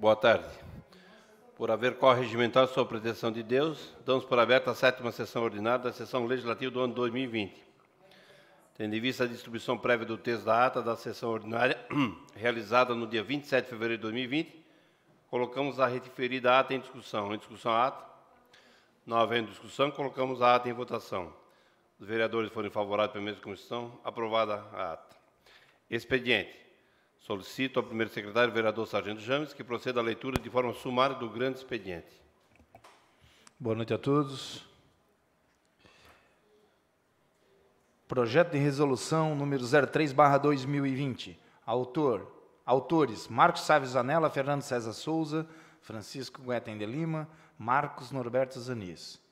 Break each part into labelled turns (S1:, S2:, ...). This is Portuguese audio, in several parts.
S1: Boa tarde. Por haver corregimentado sob proteção de Deus, damos por aberta a 7ª sessão ordinária da sessão legislativa do ano 2020. Tendo em vista a distribuição prévia do texto da ata da sessão ordinária, realizada no dia 27 de fevereiro de 2020, colocamos a referida ata em discussão. Em discussão a ata. Não havendo discussão, colocamos a ata em votação. Os vereadores forem favoráveis pela mesma comissão, aprovada a ata. Expediente. Solicito ao primeiro secretário, vereador Sargento James, que proceda à leitura de forma sumária do grande expediente.
S2: Boa noite a todos. Projeto de resolução número 03/2020. Autores: Marcos Sávio Zanella, Fernando César Souza, Francisco Guetem de Lima, Marcos Norberto Zanis.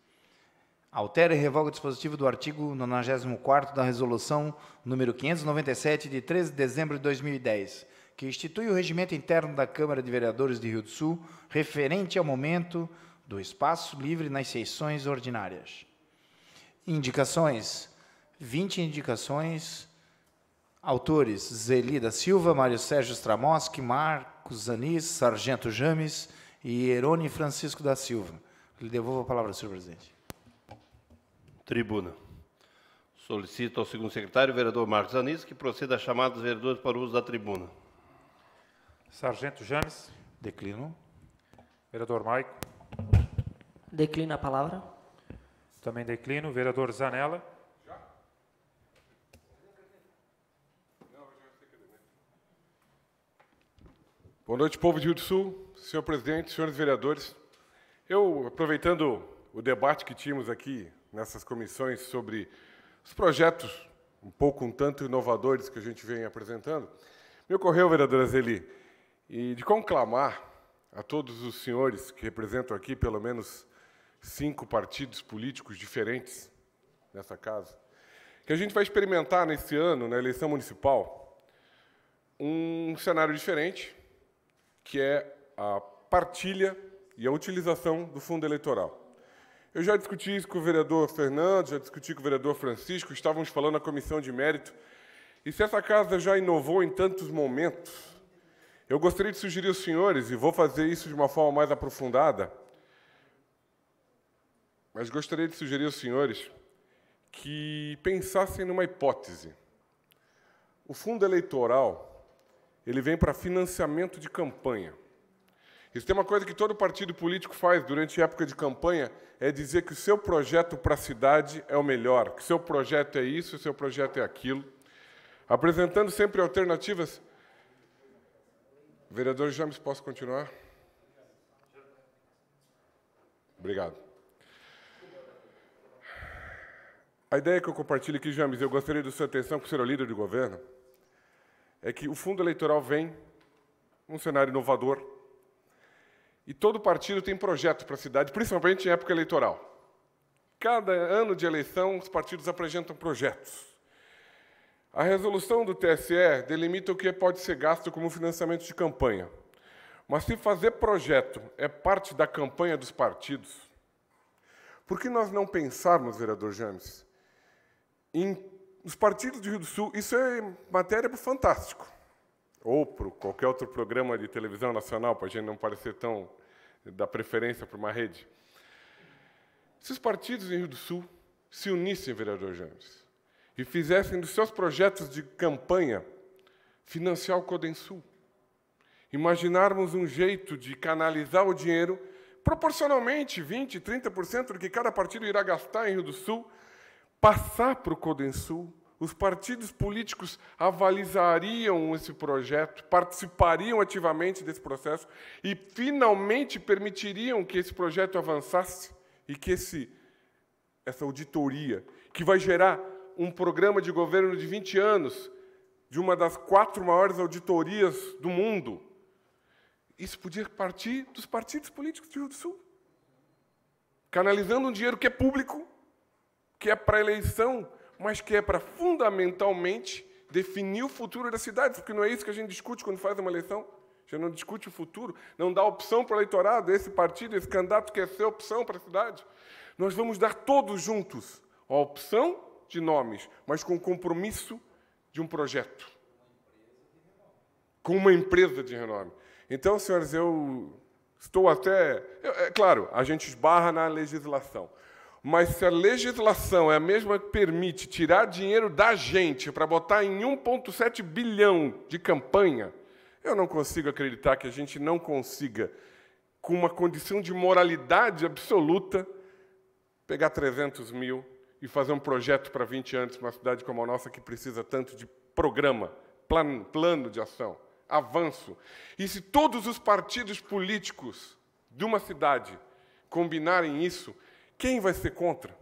S2: Altera e revoga o dispositivo do artigo 94º da resolução número 597, de 13 de dezembro de 2010, que institui o regimento interno da Câmara de Vereadores de Rio do Sul, referente ao momento do espaço livre nas sessões ordinárias. Indicações: 20 indicações. Autores: Zeli da Silva, Mário Sérgio Stramoski, Marcos Zanis, Sargento James e Herone Francisco da Silva. Lhe devolvo a palavra, senhor presidente.
S1: Tribuna. Solicito ao segundo secretário, vereador Marcos Zanis, que proceda a chamada dos vereadores para o uso da tribuna.
S3: Sargento James.
S2: Declino.
S3: Vereador Maico.
S4: Declina a palavra.
S3: Também declino. Vereador Zanella.
S5: Boa noite, povo de Rio do Sul, senhor presidente, senhores vereadores. Eu, aproveitando o debate que tínhamos aqui nessas comissões sobre os projetos um tanto inovadores que a gente vem apresentando, me ocorreu, vereadora Zeli, e de conclamar a todos os senhores que representam aqui pelo menos 5 partidos políticos diferentes nessa casa, que a gente vai experimentar nesse ano, na eleição municipal, um cenário diferente, que é a partilha e a utilização do fundo eleitoral. Eu já discuti isso com o vereador Fernando, já discuti com o vereador Francisco, estávamos falando na comissão de mérito, e se essa casa já inovou em tantos momentos, eu gostaria de sugerir aos senhores, e vou fazer isso de uma forma mais aprofundada, mas gostaria de sugerir aos senhores que pensassem numa hipótese. O fundo eleitoral, ele vem para financiamento de campanha. Isso tem uma coisa que todo partido político faz durante a época de campanha, é dizer que o seu projeto para a cidade é o melhor, que o seu projeto é isso, o seu projeto é aquilo, apresentando sempre alternativas. Vereador James, posso continuar? Obrigado. A ideia que eu compartilho aqui, James, eu gostaria da sua atenção, porque o senhor é o líder de governo, é que o fundo eleitoral vem num cenário inovador, e todo partido tem projeto para a cidade, principalmente em época eleitoral. Cada ano de eleição, os partidos apresentam projetos. A resolução do TSE delimita o que pode ser gasto como financiamento de campanha. Mas se fazer projeto é parte da campanha dos partidos, por que nós não pensarmos, vereador James, nos partidos de Rio do Sul? Isso é matéria para o Fantástico, ou para qualquer outro programa de televisão nacional, para a gente não parecer tão da preferência para uma rede. Se os partidos em Rio do Sul se unissem, vereador James, e fizessem dos seus projetos de campanha financiar o Codensul, imaginarmos um jeito de canalizar o dinheiro proporcionalmente, 20%, 30% do que cada partido irá gastar em Rio do Sul, passar para o Codensul. Os partidos políticos avalizariam esse projeto, participariam ativamente desse processo e, finalmente, permitiriam que esse projeto avançasse e que essa auditoria, que vai gerar um programa de governo de 20 anos, de uma das 4 maiores auditorias do mundo, isso podia partir dos partidos políticos do Rio do Sul, canalizando um dinheiro que é público, que é para a eleição, mas que é para, fundamentalmente, definir o futuro da cidade, porque não é isso que a gente discute quando faz uma eleição. A gente não discute o futuro, não dá opção para o eleitorado, esse partido, esse candidato quer ser opção para a cidade. Nós vamos dar todos juntos a opção de nomes, mas com o compromisso de um projeto, com uma empresa de renome. Então, senhores, eu estou até... É claro, a gente esbarra na legislação. Mas se a legislação é a mesma que permite tirar dinheiro da gente para botar em 1,7 bilhão de campanha, eu não consigo acreditar que a gente não consiga, com uma condição de moralidade absoluta, pegar 300 mil e fazer um projeto para 20 anos para uma cidade como a nossa, que precisa tanto de programa, plano de ação, avanço. E se todos os partidos políticos de uma cidade combinarem isso, quem vai ser contra?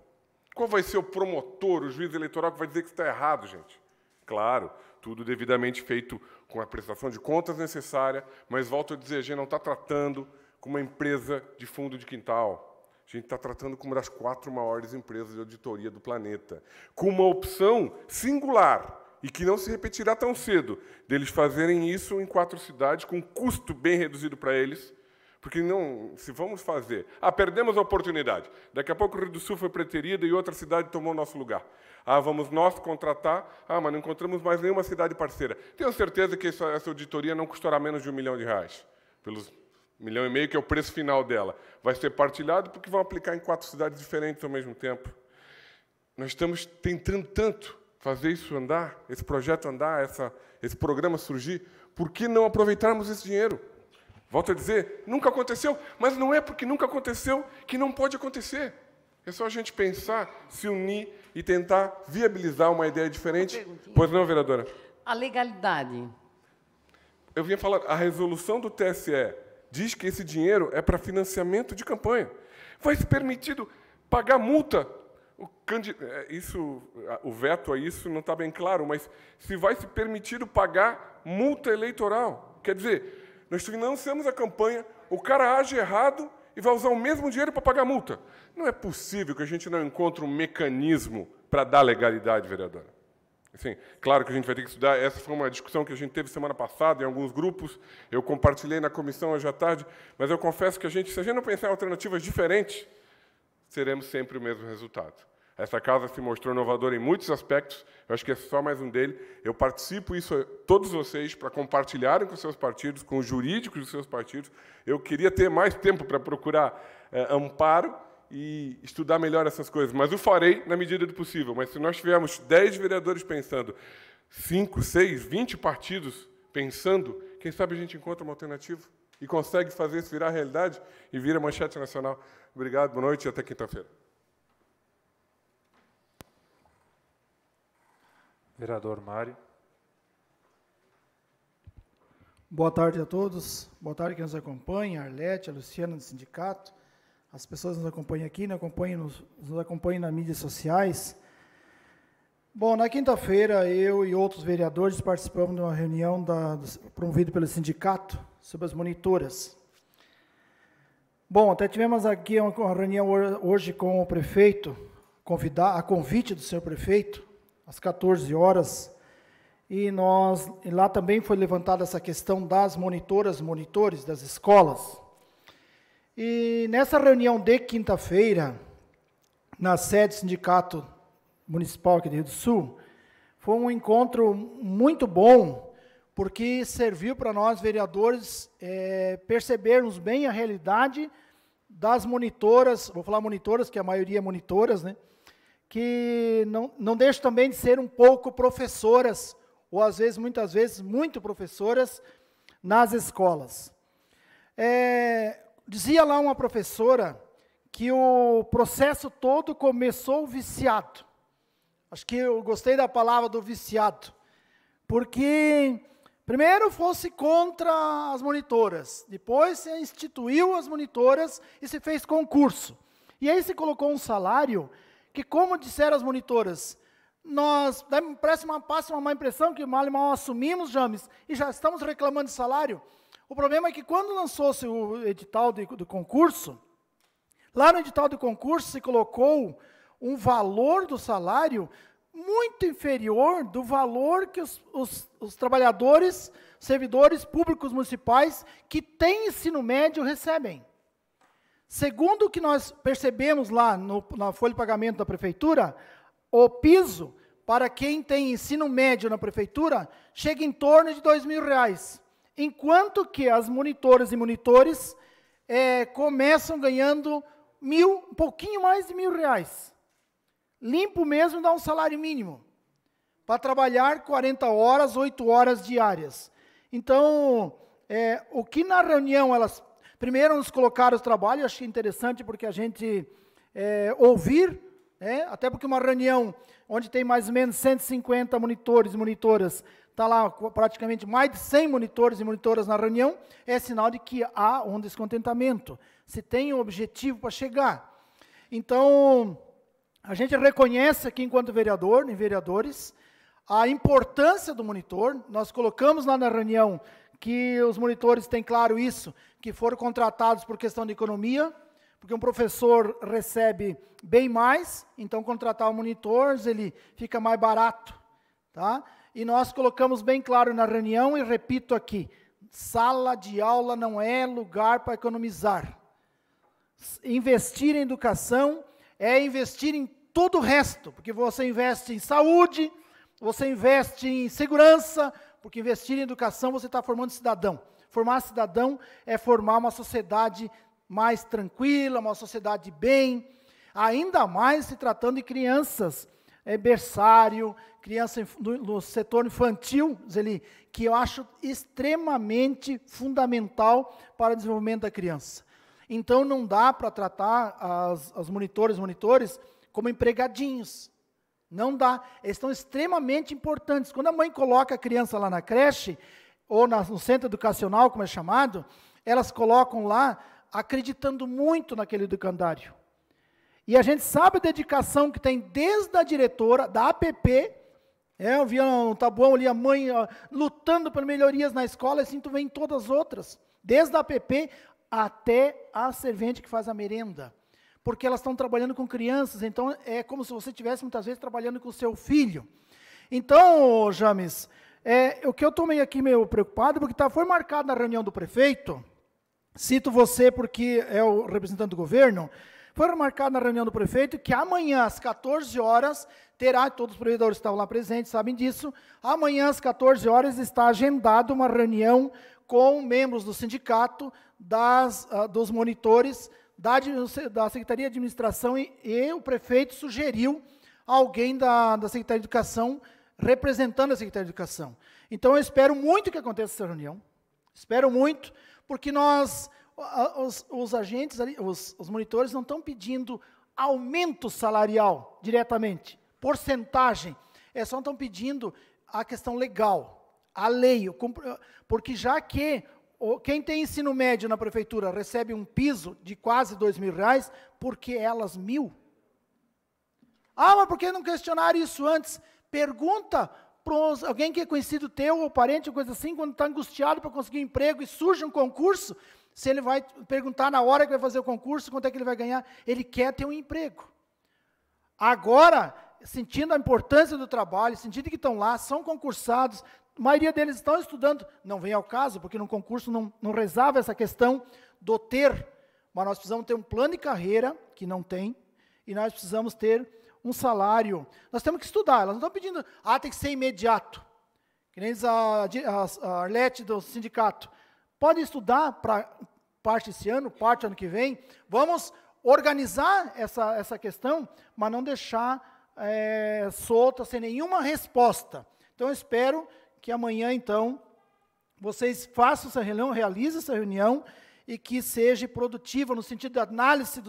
S5: Qual vai ser o promotor, o juiz eleitoral que vai dizer que está errado, gente? Claro, tudo devidamente feito com a prestação de contas necessária, mas, volto a dizer, a gente não está tratando com uma empresa de fundo de quintal. A gente está tratando com uma das 4 maiores empresas de auditoria do planeta, com uma opção singular, e que não se repetirá tão cedo, deles fazerem isso em 4 cidades, com um custo bem reduzido para eles, porque não, se vamos fazer... perdemos a oportunidade. Daqui a pouco o Rio do Sul foi preterido e outra cidade tomou nosso lugar. Vamos nós contratar, mas não encontramos mais nenhuma cidade parceira. Tenho certeza que essa auditoria não custará menos de R$1 milhão, pelos R$1,5 milhão, que é o preço final dela. Vai ser partilhado porque vão aplicar em 4 cidades diferentes ao mesmo tempo. Nós estamos tentando tanto fazer isso andar, esse projeto andar, esse programa surgir. Por que não aproveitarmos esse dinheiro? Volto a dizer, nunca aconteceu, mas não é porque nunca aconteceu que não pode acontecer. É só a gente pensar, se unir e tentar viabilizar uma ideia diferente. Pois não, vereadora?
S6: A legalidade.
S5: Eu vinha falar, a resolução do TSE diz que esse dinheiro é para financiamento de campanha. Vai ser permitido pagar multa. O veto a isso não está bem claro, mas se vai ser permitido pagar multa eleitoral. Quer dizer... Nós financiamos a campanha, o cara age errado e vai usar o mesmo dinheiro para pagar a multa. Não é possível que a gente não encontre um mecanismo para dar legalidade, vereadora. Assim, claro que a gente vai ter que estudar. Essa foi uma discussão que a gente teve semana passada em alguns grupos. Eu compartilhei na comissão hoje à tarde, mas eu confesso que se a gente não pensar em alternativas diferentes, teremos sempre o mesmo resultado. Essa casa se mostrou inovadora em muitos aspectos, eu acho que é só mais um dele. Eu participo isso todos vocês para compartilharem com os seus partidos, com os jurídicos dos seus partidos. Eu queria ter mais tempo para procurar amparo e estudar melhor essas coisas, mas o farei na medida do possível. Mas se nós tivermos 10 vereadores pensando, 5, 6, 20 partidos pensando, quem sabe a gente encontra uma alternativa e consegue fazer isso virar realidade e vira manchete nacional. Obrigado, boa noite e até quinta-feira.
S3: Vereador Mário.
S7: Boa tarde a todos. Boa tarde quem nos acompanha, a Arlete, a Luciana do sindicato, as pessoas que nos acompanham aqui, nos acompanham nas mídias sociais. Bom, na quinta-feira, eu e outros vereadores participamos de uma reunião promovida pelo sindicato sobre as monitoras. Bom, até tivemos aqui uma reunião hoje com o prefeito, a convite do senhor prefeito, às 14 horas, e lá também foi levantada essa questão das monitores das escolas. E nessa reunião de quinta-feira, na sede do Sindicato Municipal aqui do Rio do Sul, foi um encontro muito bom, porque serviu para nós, vereadores, percebermos bem a realidade das monitoras, vou falar monitoras, que a maioria é monitoras, né? Que não deixam também de ser um pouco professoras, ou às vezes, muitas vezes, muito professoras nas escolas. Dizia lá uma professora que o processo todo começou viciado. Acho que eu gostei da palavra do viciado, porque primeiro fosse contra as monitoras, depois se instituiu as monitoras e se fez concurso. E aí se colocou um salário que, como disseram as monitoras, passa uma má impressão que mal e mal assumimos, James, e já estamos reclamando de salário. O problema é que quando lançou-se o edital do concurso, lá no edital do concurso se colocou um valor do salário muito inferior do valor que os trabalhadores, servidores públicos municipais que têm ensino médio recebem. Segundo o que nós percebemos lá na folha de pagamento da prefeitura, o piso para quem tem ensino médio na prefeitura chega em torno de R$2.000. enquanto que as monitoras e monitores começam ganhando um pouquinho mais de R$1.000. Limpo mesmo dá um salário mínimo, para trabalhar 40 horas, 8 horas diárias. Então, o que na reunião elas, primeiro nos colocaram os trabalhos, eu achei interessante porque a gente ouvir, até porque uma reunião onde tem mais ou menos 150 monitores e monitoras, está lá praticamente mais de 100 monitores e monitoras na reunião, é sinal de que há um descontentamento, se tem um objetivo para chegar. Então, a gente reconhece aqui, enquanto vereador e vereadores, a importância do monitor. Nós colocamos lá na reunião que os monitores têm claro isso, que foram contratados por questão de economia, porque um professor recebe bem mais, então contratar um monitor, ele fica mais barato. Tá? E nós colocamos bem claro na reunião, e repito aqui, sala de aula não é lugar para economizar. Investir em educação é investir em todo o resto, porque você investe em saúde, você investe em segurança, porque investir em educação você está formando cidadão. Formar cidadão é formar uma sociedade mais tranquila, uma sociedade de bem, ainda mais se tratando de crianças, berçário, criança no setor infantil, que eu acho extremamente fundamental para o desenvolvimento da criança. Então, não dá para tratar as monitores como empregadinhos. Não dá. Eles estão extremamente importantes. Quando a mãe coloca a criança lá na creche, ou no centro educacional, como é chamado, elas colocam lá, acreditando muito naquele educandário. E a gente sabe a dedicação que tem desde a diretora, da APP, eu vi no tabuão ali a mãe lutando por melhorias na escola, assim tu vê em todas as outras, desde a APP até a servente que faz a merenda, porque elas estão trabalhando com crianças, então é como se você estivesse muitas vezes trabalhando com o seu filho. Então, James, o que eu estou meio aqui meio preocupado, porque foi marcado na reunião do prefeito, cito você porque é o representante do governo, foi marcado na reunião do prefeito que amanhã às 14 horas, todos os provedores que estavam lá presentes sabem disso, amanhã às 14 horas está agendada uma reunião com membros do sindicato, dos monitores, da Secretaria de Administração, e o prefeito sugeriu alguém da Secretaria de Educação, representando a Secretaria de Educação. Então, eu espero muito que aconteça essa reunião, espero muito, porque os agentes, os monitores não estão pedindo aumento salarial diretamente, porcentagem, só estão pedindo a questão legal, a lei, porque já que quem tem ensino médio na prefeitura recebe um piso de quase R$2.000, por que elas 1.000? Mas por que não questionaram isso antes? Pergunta para alguém que é conhecido teu, ou parente, ou coisa assim, quando está angustiado para conseguir um emprego e surge um concurso, se ele vai perguntar na hora que vai fazer o concurso, quanto é que ele vai ganhar, ele quer ter um emprego. Agora, sentindo a importância do trabalho, sentindo que estão lá, são concursados, a maioria deles estão estudando, não vem ao caso, porque no concurso não rezava essa questão do ter, mas nós precisamos ter um plano de carreira, que não tem, e nós precisamos ter um salário. Nós temos que estudar, elas não estão pedindo, tem que ser imediato, que nem diz a Arlete do sindicato, pode estudar para parte esse ano, parte ano que vem, vamos organizar essa questão, mas não deixar solta, sem nenhuma resposta. Então, eu espero que amanhã, então, vocês façam essa reunião, realizem essa reunião, e que seja produtiva, no sentido da análise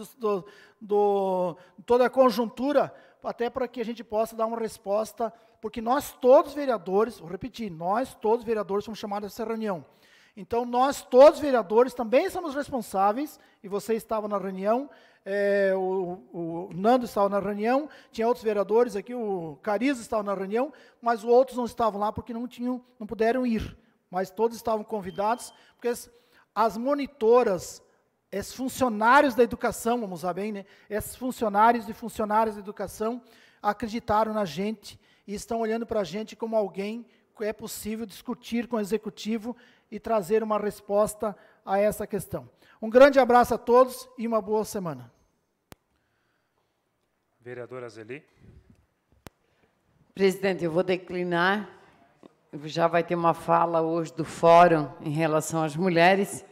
S7: toda a conjuntura, até para que a gente possa dar uma resposta, porque nós todos vereadores, vou repetir, nós todos vereadores somos chamados a essa reunião. Então, nós todos vereadores também somos responsáveis, e você estava na reunião, o Nando estava na reunião, tinha outros vereadores aqui, o Carizo estava na reunião, mas os outros não estavam lá porque não puderam ir, mas todos estavam convidados, porque as monitoras, esses funcionários da educação, vamos usar bem, né? Esses funcionários e funcionárias da educação acreditaram na gente e estão olhando para a gente como alguém que é possível discutir com o executivo e trazer uma resposta a essa questão. Um grande abraço a todos e uma boa semana.
S3: Vereadora Zeli.
S6: Presidente, eu vou declinar já vai ter uma fala hoje do Fórum em relação às mulheres,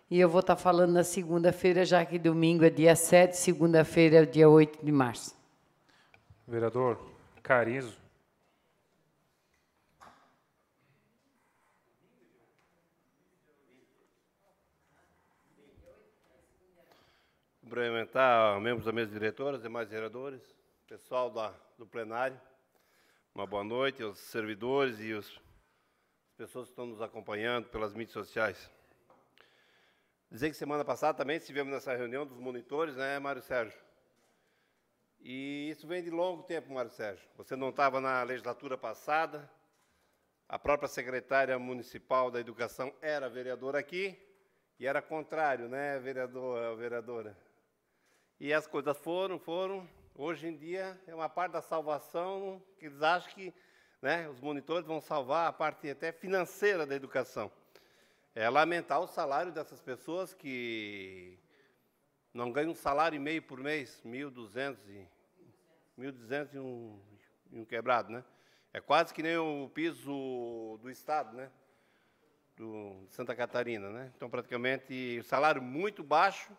S6: e eu vou estar falando na segunda-feira, já que domingo é dia 7, segunda-feira é o dia 8 de março.
S3: Vereador Carizo.
S1: Cumprimentar membros da mesa diretora, demais vereadores, pessoal do plenário, uma boa noite aos servidores e as pessoas que estão nos acompanhando pelas mídias sociais. Dizer que semana passada também estivemos nessa reunião dos monitores, né, Mário Sérgio? E isso vem de longo tempo, Mário Sérgio. Você não estava na legislatura passada, a própria secretária municipal da Educação era vereadora aqui, e era contrário, né, vereadora? E as coisas foram. Hoje em dia, é uma parte da salvação que eles acham que, né, os monitores vão salvar a parte até financeira da educação. É lamentar o salário dessas pessoas que não ganham um salário e meio por mês, 1.200 e um quebrado, né? É quase que nem o piso do Estado, né? De Santa Catarina, né? Então, praticamente, o salário muito baixo,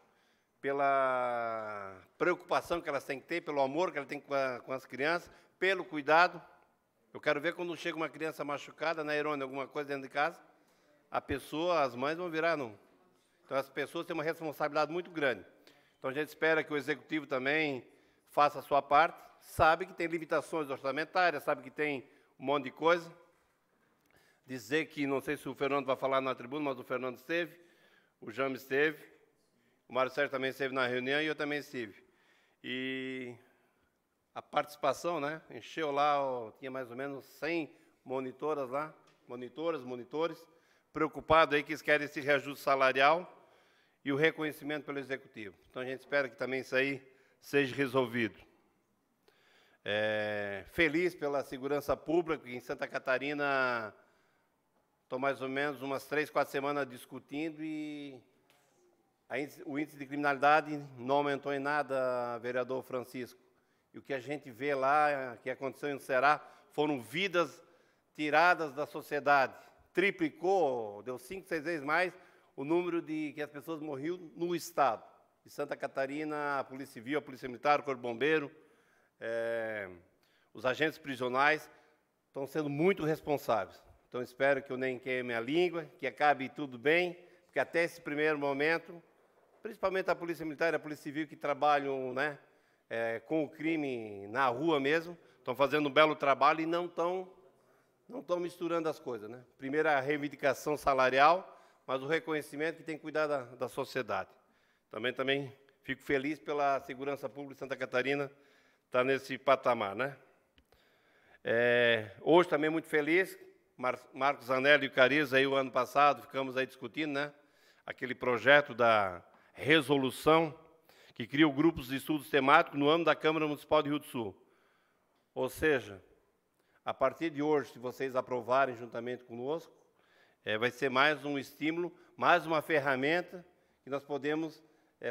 S1: pela preocupação que elas têm que ter, pelo amor que elas têm com as crianças, pelo cuidado. Eu quero ver quando chega uma criança machucada, na Irônia, alguma coisa dentro de casa, as mães vão virar não. Então, as pessoas têm uma responsabilidade muito grande. Então, a gente espera que o Executivo também faça a sua parte, sabe que tem limitações orçamentárias, sabe que tem um monte de coisa. Dizer que, não sei se o Fernando vai falar na tribuna, mas o Fernando esteve, o James esteve, o Mário Sérgio também esteve na reunião e eu também estive. E a participação, né, encheu lá, tinha mais ou menos 100 monitoras lá, monitores, preocupados aí que eles querem esse reajuste salarial e o reconhecimento pelo Executivo. Então, a gente espera que também isso aí seja resolvido. Feliz pela segurança pública, que em Santa Catarina estou mais ou menos umas 3, 4 semanas discutindo e o índice de criminalidade não aumentou em nada, vereador Francisco. E o que a gente vê lá, que aconteceu em Ceará, foram vidas tiradas da sociedade. Triplicou, deu 5, 6 vezes mais o número de que as pessoas morriam no Estado. Em Santa Catarina, a Polícia Civil, a Polícia Militar, o Corpo de Bombeiro, os agentes prisionais estão sendo muito responsáveis. Então, espero que eu nem queime a língua, que acabe tudo bem, porque até esse primeiro momento, principalmente a Polícia Militar e a Polícia Civil, que trabalham, né, com o crime na rua mesmo, estão fazendo um belo trabalho e não estão misturando as coisas, né? Primeiro a reivindicação salarial, mas o reconhecimento que tem que cuidar da sociedade. Também fico feliz pela segurança pública de Santa Catarina estar nesse patamar, né? Hoje também muito feliz, Marcos Zanelli e o Carizo, aí o ano passado, ficamos aí discutindo, né? Aquele projeto da resolução que cria o grupos de estudos temáticos no âmbito da Câmara Municipal de Rio do Sul. Ou seja, a partir de hoje, se vocês aprovarem juntamente conosco, vai ser mais um estímulo, mais uma ferramenta que nós podemos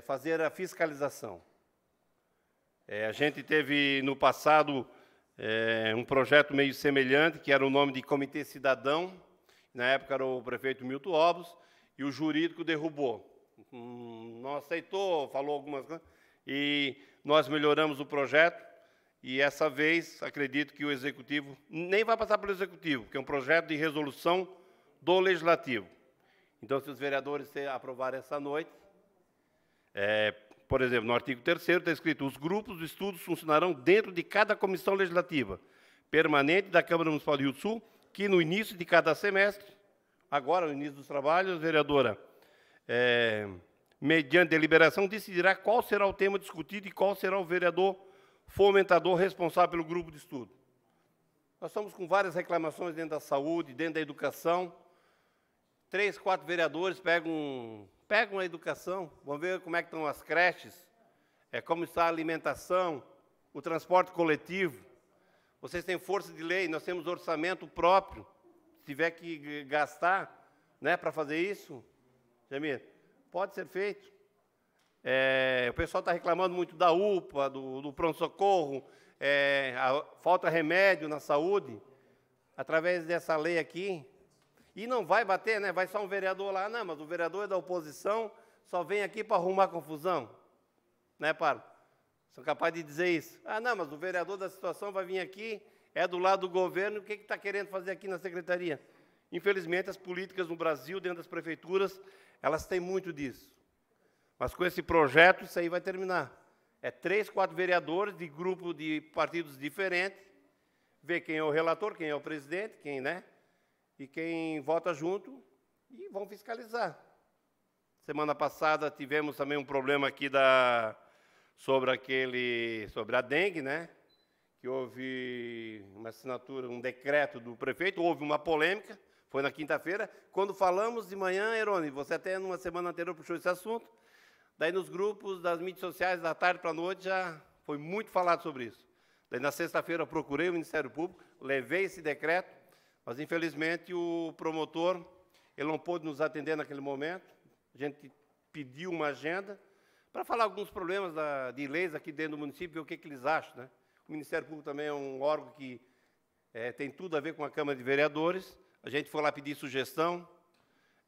S1: fazer a fiscalização. A gente teve, no passado, um projeto meio semelhante, que era o nome de Comitê Cidadão, na época era o prefeito Milton Obos, e o jurídico derrubou. Não aceitou, falou algumas coisas, e nós melhoramos o projeto, e essa vez, acredito que o Executivo, nem vai passar pelo Executivo, porque é um projeto de resolução do Legislativo. Então, se os vereadores aprovarem essa noite, por exemplo, no artigo 3º está escrito: os grupos de estudos funcionarão dentro de cada comissão legislativa permanente da Câmara Municipal de Rio do Sul, que no início de cada semestre, agora no início dos trabalhos, vereadora, mediante deliberação, decidirá qual será o tema discutido e qual será o vereador fomentador responsável pelo grupo de estudo. Nós estamos com várias reclamações dentro da saúde, dentro da educação. 3, 4 vereadores pegam a educação, vão ver como é que estão as creches, como está a alimentação, o transporte coletivo. Vocês têm força de lei, nós temos orçamento próprio. Se tiver que gastar, né, para fazer isso, Jamir, pode ser feito. O pessoal está reclamando muito da UPA, do pronto-socorro, falta remédio na saúde. através dessa lei aqui, e não vai bater, né? Vai só um vereador lá, não, mas o vereador é da oposição, só vem aqui para arrumar confusão. Né, Paulo? São capazes de dizer isso. Ah, não, mas o vereador da situação vai vir aqui, é do lado do governo, o que está querendo fazer aqui na secretaria? Infelizmente, as políticas no Brasil, dentro das prefeituras, elas têm muito disso. Mas com esse projeto, isso aí vai terminar. É 3, 4 vereadores de grupo de partidos diferentes, ver quem é o relator, quem é o presidente, quem, né? E quem vota junto, e vão fiscalizar. Semana passada tivemos também um problema aqui sobre a dengue, né? Que houve uma assinatura, um decreto do prefeito, houve uma polêmica, foi na quinta-feira. Quando falamos de manhã, Erone, você até numa semana anterior puxou esse assunto, daí nos grupos das mídias sociais, da tarde para a noite, já foi muito falado sobre isso. Daí na sexta-feira eu procurei o Ministério Público, levei esse decreto, mas infelizmente o promotor, ele não pôde nos atender naquele momento. A gente pediu uma agenda para falar alguns problemas de leis aqui dentro do município, ver o que eles acham, né? O Ministério Público também é um órgão que tem tudo a ver com a Câmara de Vereadores. A gente foi lá pedir sugestão.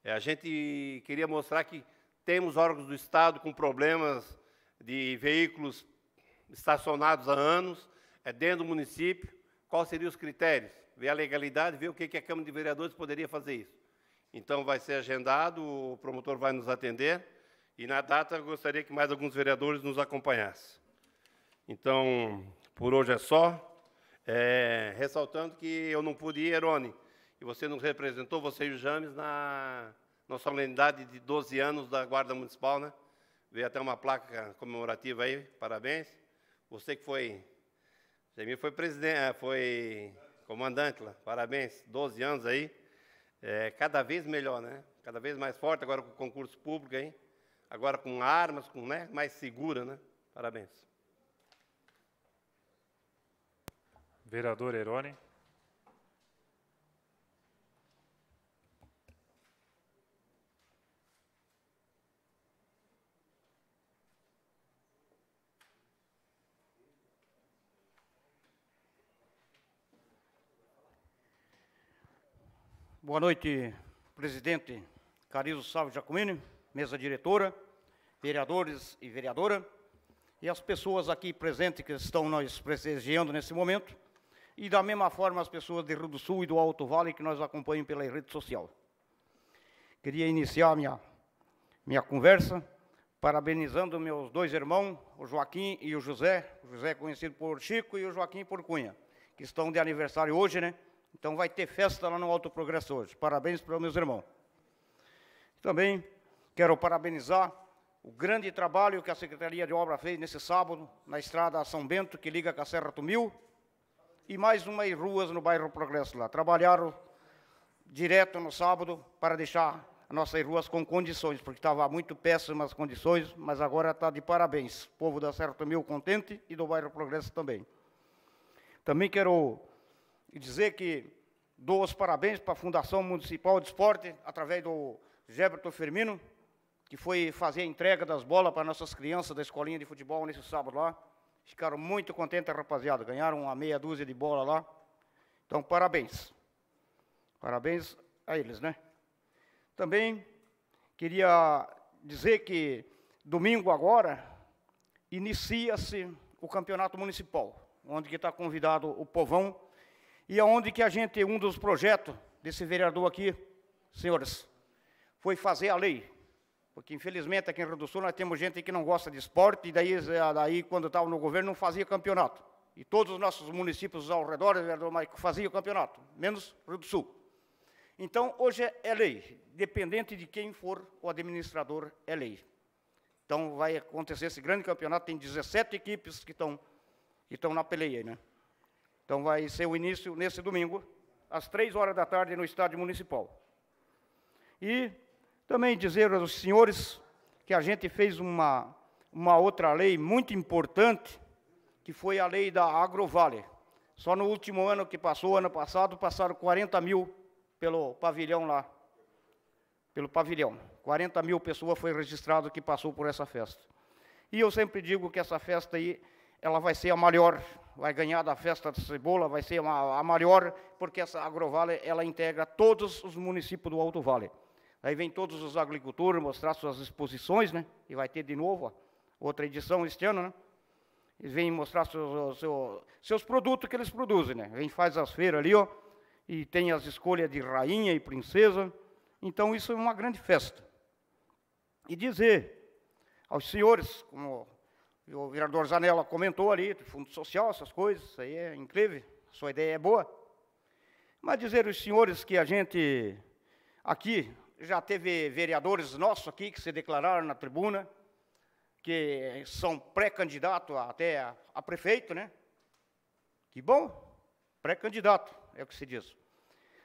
S1: A gente queria mostrar que temos órgãos do Estado com problemas de veículos estacionados há anos, dentro do município. Quais seriam os critérios? Ver a legalidade, ver o que a Câmara de Vereadores poderia fazer isso. Então, vai ser agendado, o promotor vai nos atender, e na data eu gostaria que mais alguns vereadores nos acompanhassem. Então, por hoje é só. Ressaltando que eu não pude ir, Erone, e você nos representou, você e o James, na solenidade de 12 anos da Guarda Municipal, né? Veio até uma placa comemorativa aí, parabéns. Você que foi, Jamil foi presidente, foi comandante lá, parabéns, 12 anos aí. Cada vez melhor, né? Cada vez mais forte, agora com o concurso público aí, agora com armas, né? Mais segura, né? Parabéns.
S3: Vereador Erone.
S8: Boa noite, presidente Carizo Salve Giacomini, mesa diretora, vereadores e vereadora, e as pessoas aqui presentes que estão nós prestigiando nesse momento, e da mesma forma as pessoas de Rio do Sul e do Alto Vale que nos acompanham pela rede social. Queria iniciar minha conversa parabenizando meus dois irmãos, o Joaquim e o José conhecido por Chico e o Joaquim por Cunha, que estão de aniversário hoje, né? Então vai ter festa lá no Alto Progresso hoje. Parabéns para os meus irmãos. Também quero parabenizar o grande trabalho que a Secretaria de Obra fez nesse sábado, na estrada São Bento, que liga com a Serra Tumil, e mais umas ruas no bairro Progresso lá. Trabalharam direto no sábado para deixar nossas ruas com condições, porque estava muito péssimas condições, mas agora está de parabéns. O povo da Serra Tumil contente e do bairro Progresso também. Também quero dizer que dou os parabéns para a Fundação Municipal de Esporte, através do Géberto Firmino, que foi fazer a entrega das bolas para nossas crianças da escolinha de futebol nesse sábado lá. Ficaram muito contentes, rapaziada. Ganharam uma meia dúzia de bola lá. Então, parabéns. Parabéns a eles, né? Também queria dizer que domingo agora inicia-se o campeonato municipal, onde que está convidado o povão, e aonde que a gente, um dos projetos desse vereador aqui, senhores, foi fazer a lei. Porque, infelizmente, aqui em Rio do Sul, nós temos gente que não gosta de esporte, e daí quando estava no governo, não fazia campeonato. E todos os nossos municípios ao redor, vereador Maico, faziam campeonato, menos Rio do Sul. Então, hoje é lei. Dependente de quem for o administrador, é lei. Então, vai acontecer esse grande campeonato, tem 17 equipes que estão na peleia, né? Então, vai ser o início nesse domingo, às 3 horas da tarde, no Estádio Municipal. E também dizer aos senhores que a gente fez uma outra lei muito importante, que foi a lei da Agrovale. Só no último ano que passou, ano passado, passaram 40 mil pelo pavilhão lá. Pelo pavilhão. 40 mil pessoas foi registrado que passou por essa festa. E eu sempre digo que essa festa aí ela vai ser a maior, vai ganhar da festa da cebola, vai ser a maior, porque essa Agrovale, ela integra todos os municípios do Alto Vale. Aí vem todos os agricultores mostrar suas exposições, né? E vai ter de novo outra edição este ano, né? Eles vêm mostrar seus produtos que eles produzem, né? Vem, faz as feiras ali, ó, e tem as escolhas de rainha e princesa. Então, isso é uma grande festa. E dizer aos senhores, como o vereador Zanella comentou ali, fundo social, essas coisas, isso aí é incrível, sua ideia é boa. Mas dizer aos senhores que a gente, aqui, já teve vereadores nossos aqui que se declararam na tribuna, que são pré-candidatos até a prefeito, né? Que bom, pré-candidato, é o que se diz.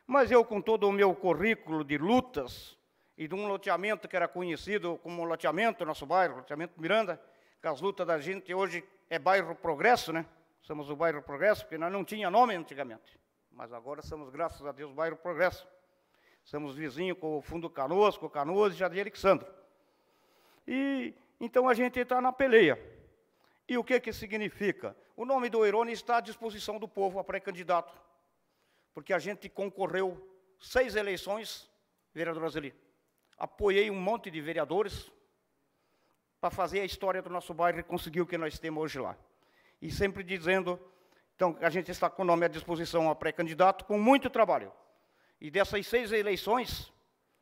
S8: Mas eu, com todo o meu currículo de lutas e de um loteamento que era conhecido como loteamento, nosso bairro, loteamento Miranda, que as lutas da gente hoje é bairro Progresso, né? Somos o bairro Progresso, porque nós não tinha nome antigamente, mas agora somos, graças a Deus, bairro Progresso. Somos vizinhos com o Fundo Canoas, com Canoas e Jardim Alexandre. E então a gente está na peleia. E o que significa? O nome do Oirone está à disposição do povo, a pré-candidato. Porque a gente concorreu 6 eleições, vereador Azeli. Apoiei um monte de vereadores para fazer a história do nosso bairro e conseguir o que nós temos hoje lá. E sempre dizendo, então, a gente está com o nome à disposição a pré-candidato, com muito trabalho. E dessas 6 eleições,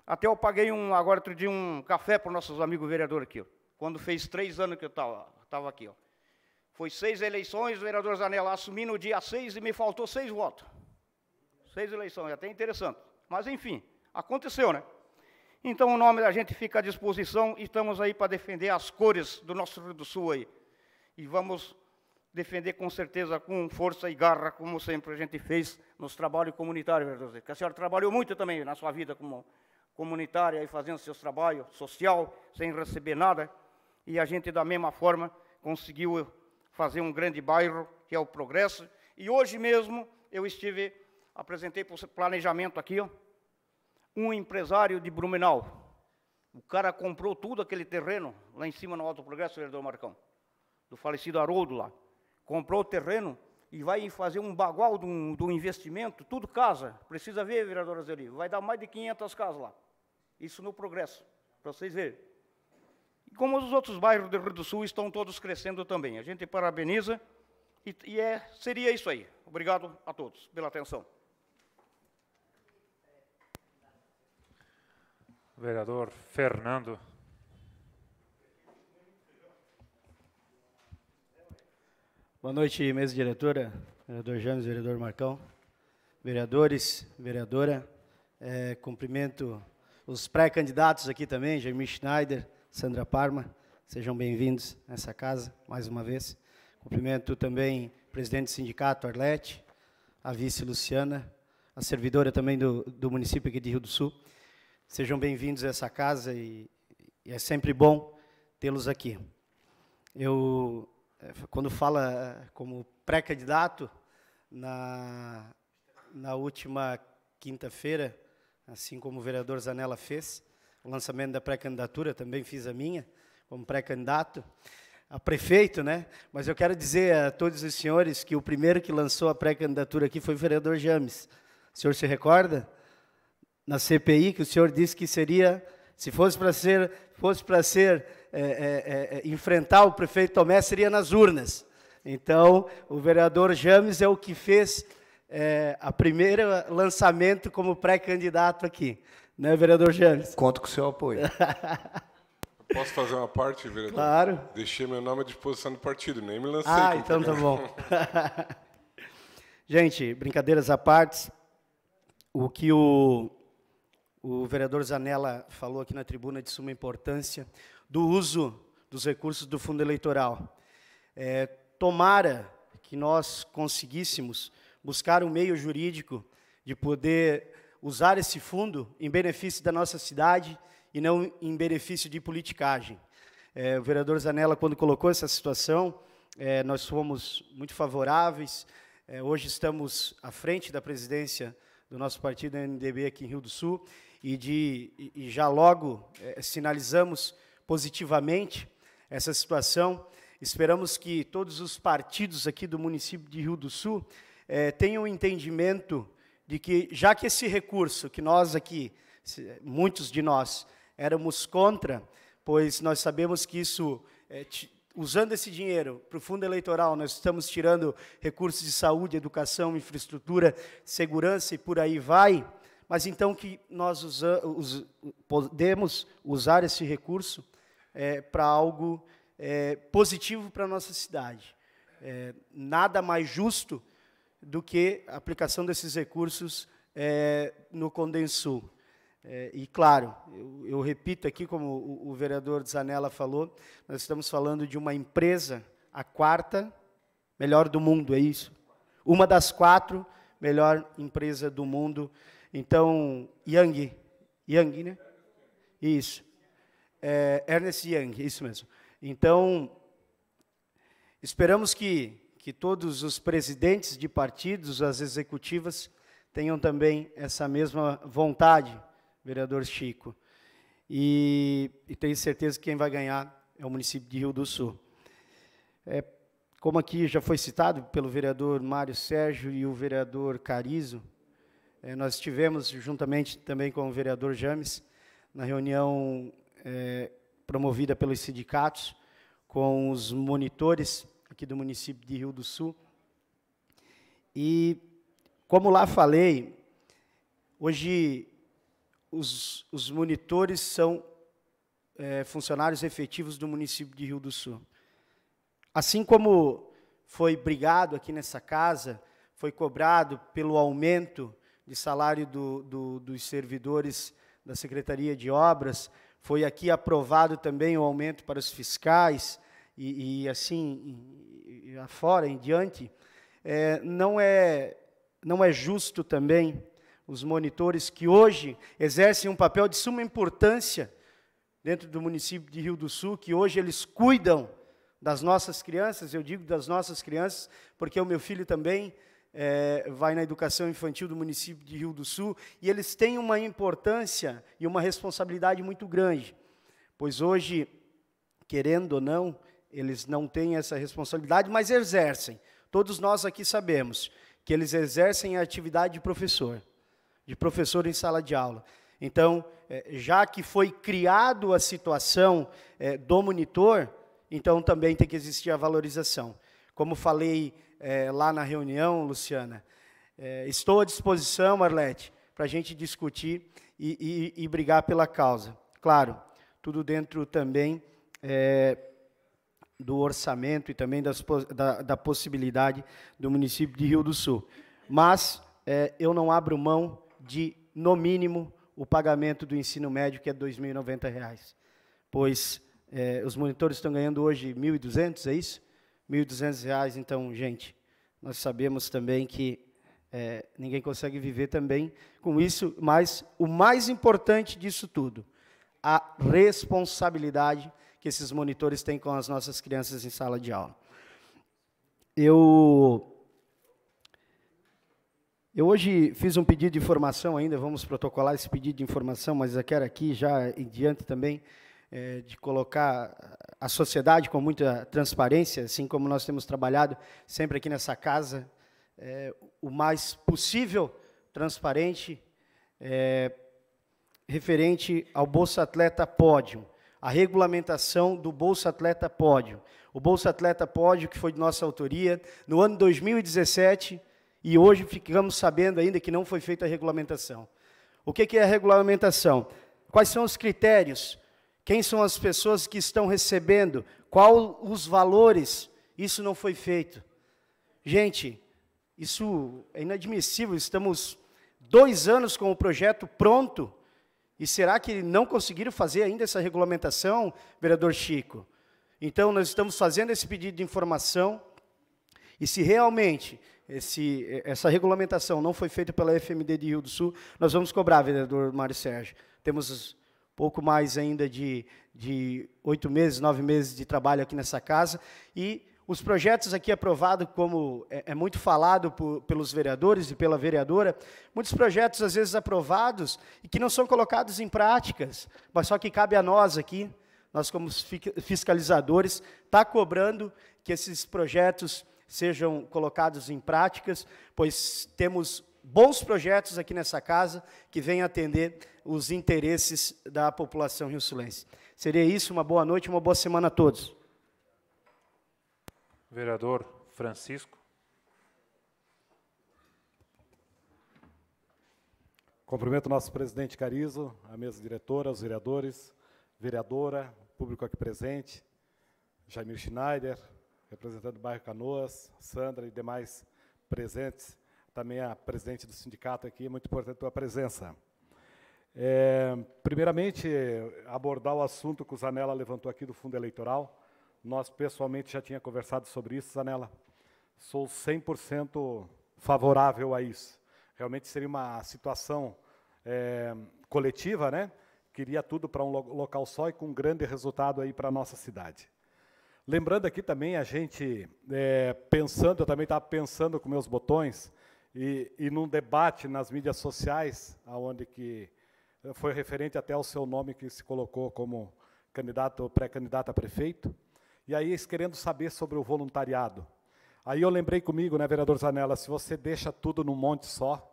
S8: até eu paguei agora outro dia um café para os nossos amigos vereadores aqui, ó, quando fez 3 anos que eu estava aqui. Ó. Foi 6 eleições, o vereador Zanella assumi no dia 6 e me faltou 6 votos. 6 eleições, é até interessante. Mas, enfim, aconteceu, né? Então, o nome da gente fica à disposição e estamos aí para defender as cores do nosso Rio do Sul aí. E vamos defender com certeza, com força e garra, como sempre a gente fez nos trabalhos comunitários, vereador. Que a senhora trabalhou muito também na sua vida como comunitária, aí fazendo seus trabalhos social, sem receber nada. E a gente, da mesma forma, conseguiu fazer um grande bairro, que é o Progresso. E hoje mesmo eu apresentei para o planejamento aqui, ó, um empresário de Blumenau. O cara comprou tudo aquele terreno, lá em cima no Alto Progresso, vereador Marcão, do falecido Haroldo lá. Comprou o terreno e vai fazer um bagual do investimento, tudo casa. Precisa ver, vereador Azeli, vai dar mais de 500 casas lá. Isso no Progresso, para vocês verem. E como os outros bairros do Rio do Sul estão todos crescendo também. A gente parabeniza seria isso aí. Obrigado a todos pela atenção.
S3: Vereador Fernando.
S9: Boa noite, mesa diretora, vereador James, vereador Marcão, vereadores, vereadora. Cumprimento os pré-candidatos aqui também, Jaime Schneider, Sandra Parma, sejam bem-vindos nessa casa, mais uma vez. Cumprimento também o presidente do sindicato, Arlete, a vice Luciana, a servidora também do município aqui de Rio do Sul. Sejam bem-vindos a essa casa e é sempre bom tê-los aqui. Eu, quando fala como pré-candidato, na última quinta-feira, assim como o vereador Zanella fez, o lançamento da pré-candidatura, também fiz a minha, como pré-candidato a prefeito, né? Mas eu quero dizer a todos os senhores que o primeiro que lançou a pré-candidatura aqui foi o vereador James. O senhor se recorda? Na CPI, que o senhor disse que seria, se fosse para enfrentar o prefeito Tomé, seria nas urnas. Então, o vereador James é o que fez a primeiro lançamento como pré-candidato aqui. Né, vereador James?
S2: Conto com o seu apoio.
S5: Posso fazer uma parte, vereador?
S9: Claro.
S5: Deixei meu nome à disposição do partido, nem me lancei.
S9: Então tá bom. Gente, brincadeiras à parte, o que o vereador Zanella falou aqui na tribuna de suma importância do uso dos recursos do fundo eleitoral. Tomara que nós conseguíssemos buscar um meio jurídico de poder usar esse fundo em benefício da nossa cidade e não em benefício de politicagem. O vereador Zanella, quando colocou essa situação, nós fomos muito favoráveis. Hoje estamos à frente da presidência do nosso partido, MDB, aqui em Rio do Sul, e já logo sinalizamos positivamente essa situação. esperamos que todos os partidos aqui do município de Rio do Sul tenham um entendimento de que, já que esse recurso, que nós aqui, muitos de nós, éramos contra, pois nós sabemos que isso, usando esse dinheiro para o fundo eleitoral, nós estamos tirando recursos de saúde, educação, infraestrutura, segurança e por aí vai, mas então que nós podemos usar esse recurso para algo positivo para a nossa cidade. Nada mais justo do que a aplicação desses recursos no Condensul. E, claro, eu repito aqui, como o vereador Zanella falou, nós estamos falando de uma empresa, a 4ª melhor do mundo, é isso? Uma das 4 melhor empresa do mundo. Então, Young, né? Isso. Ernst Young, isso mesmo. Então, esperamos que todos os presidentes de partidos, as executivas, tenham também essa mesma vontade, vereador Chico. E tenho certeza que quem vai ganhar é o município de Rio do Sul. Como aqui já foi citado pelo vereador Mário Sérgio e o vereador Carizo, nós estivemos, juntamente também com o vereador James, na reunião promovida pelos sindicatos, com os monitores aqui do município de Rio do Sul. E, como lá falei, hoje os monitores são funcionários efetivos do município de Rio do Sul. Assim como foi brigado aqui nessa casa, foi cobrado pelo aumento de salário dos servidores da Secretaria de Obras, foi aqui aprovado também o aumento para os fiscais, e assim, afora, em diante, não é justo também os monitores que hoje exercem um papel de suma importância dentro do município de Rio do Sul, que hoje eles cuidam das nossas crianças, eu digo das nossas crianças, porque o meu filho também vai na educação infantil do município de Rio do Sul, e eles têm uma importância e uma responsabilidade muito grande, pois hoje, querendo ou não, eles não têm essa responsabilidade, mas exercem. Todos nós aqui sabemos que eles exercem a atividade de professor em sala de aula. Então, já que foi criado a situação do monitor, então também tem que existir a valorização. Como falei lá na reunião, Luciana, estou à disposição, Arlete, para a gente discutir e brigar pela causa. Claro, tudo dentro também do orçamento e também da possibilidade do município de Rio do Sul. Mas eu não abro mão de, no mínimo, o pagamento do ensino médio, que é R$ 2.090, pois os monitores estão ganhando hoje R$ 1.200, é isso? R$ 1.200, então, gente, nós sabemos também que ninguém consegue viver também com isso, mas o mais importante disso tudo, a responsabilidade que esses monitores têm com as nossas crianças em sala de aula. Eu hoje fiz um pedido de informação ainda, vamos protocolar esse pedido de informação, mas eu quero aqui, já em diante também, de colocar a sociedade com muita transparência, assim como nós temos trabalhado sempre aqui nessa casa, o mais possível transparente, referente ao Bolsa Atleta Pódio, a regulamentação do Bolsa Atleta Pódio. O Bolsa Atleta Pódio, que foi de nossa autoria, no ano 2017, e hoje ficamos sabendo ainda que não foi feita a regulamentação. O que é a regulamentação? Quais são os critérios? Quem são as pessoas que estão recebendo? Qual os valores? Isso não foi feito. Gente, isso é inadmissível. Estamos 2 anos com o projeto pronto, e será que não conseguiram fazer ainda essa regulamentação, vereador Chico? Então, nós estamos fazendo esse pedido de informação, e se realmente essa regulamentação não foi feita pela FMD de Rio do Sul, nós vamos cobrar, vereador Mário Sérgio. Temos pouco mais ainda de 8 meses, 9 meses de trabalho aqui nessa casa, e os projetos aqui aprovados, como é muito falado pelos vereadores e pela vereadora, muitos projetos às vezes aprovados e que não são colocados em práticas, mas só que cabe a nós aqui, nós como fiscalizadores, está cobrando que esses projetos sejam colocados em práticas, pois temos bons projetos aqui nessa casa que vêm atender os interesses da população rio-sulense. Seria isso, uma boa noite, uma boa semana a todos.
S3: Vereador Francisco.
S10: Cumprimento o nosso presidente Carizo, a mesa diretora, os vereadores, vereadora, público aqui presente, Jaimir Schneider, representante do bairro Canoas, Sandra e demais presentes, também a presidente do sindicato aqui, muito importante a tua presença. Primeiramente, abordar o assunto que o Zanella levantou aqui do fundo eleitoral. Nós, pessoalmente, já tinha conversado sobre isso, Zanella. Sou 100% favorável a isso. Realmente seria uma situação coletiva, né? Queria tudo para um local só e com um grande resultado aí para a nossa cidade. Lembrando aqui também, a gente, eu também estava pensando com meus botões, e num debate nas mídias sociais, onde que foi referente até ao seu nome que se colocou como candidato, pré-candidato a prefeito, e aí eles querendo saber sobre o voluntariado. Aí eu lembrei comigo, né, vereador Zanella, se você deixa tudo num monte só,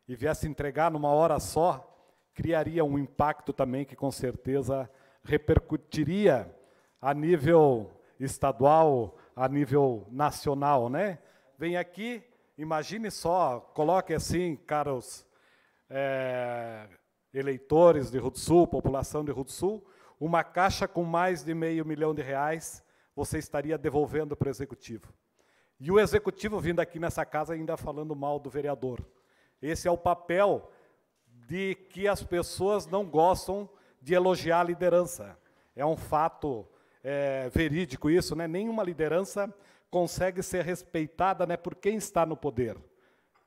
S10: e viesse entregar numa hora só, criaria um impacto também que com certeza repercutiria a nível estadual, a nível nacional, né? Vem aqui, imagine só, coloque assim, caros eleitores de Rio do Sul, população de Rio do Sul, uma caixa com mais de R$500 mil, você estaria devolvendo para o Executivo. E o Executivo vindo aqui nessa casa ainda falando mal do vereador. Esse é o papel de que as pessoas não gostam de elogiar a liderança. É um fato verídico isso, né? Nenhuma liderança consegue ser respeitada, né, por quem está no poder.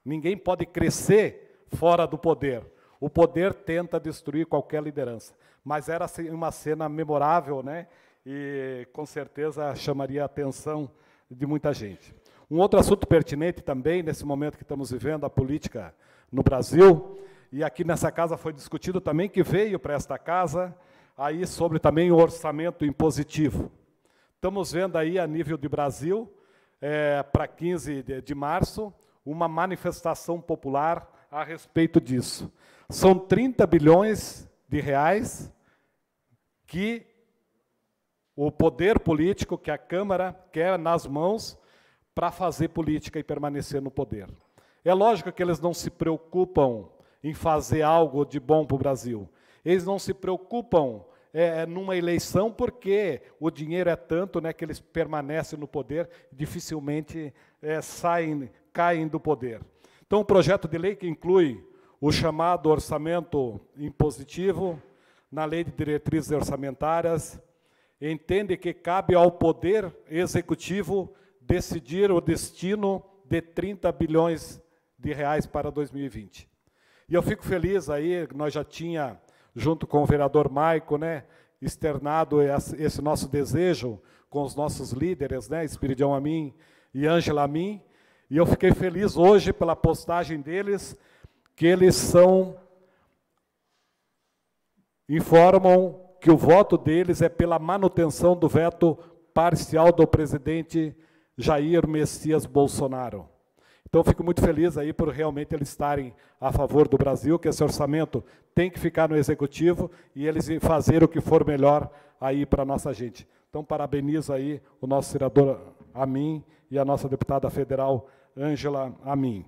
S10: Ninguém pode crescer fora do poder. O poder tenta destruir qualquer liderança. Mas era uma cena memorável, né? E com certeza chamaria a atenção de muita gente. Um outro assunto pertinente também, nesse momento que estamos vivendo, a política no Brasil, e aqui nessa casa foi discutido também, que veio para esta casa, aí sobre também o orçamento impositivo. Estamos vendo aí, a nível de Brasil, para 15 de março, uma manifestação popular a respeito disso. São 30 bilhões de reais que o poder político, que a Câmara quer nas mãos para fazer política e permanecer no poder. É lógico que eles não se preocupam em fazer algo de bom para o Brasil. Eles não se preocupam numa eleição porque o dinheiro é tanto, né, que eles permanecem no poder, dificilmente caem do poder. Então, o projeto de lei que inclui o chamado orçamento impositivo, na lei de diretrizes orçamentárias, entende que cabe ao Poder Executivo decidir o destino de 30 bilhões de reais para 2020. E eu fico feliz aí, nós já tinha, junto com o vereador Maico, né, externado esse nosso desejo com os nossos líderes, né, Espiridião Amin e Ângela Amin, e eu fiquei feliz hoje pela postagem deles, que eles informam que o voto deles é pela manutenção do veto parcial do presidente Jair Messias Bolsonaro. Então, eu fico muito feliz aí por realmente eles estarem a favor do Brasil, que esse orçamento tem que ficar no Executivo e eles fazer o que for melhor aí para a nossa gente. Então, parabenizo aí o nosso senador Amin e a nossa deputada federal Ângela Amin.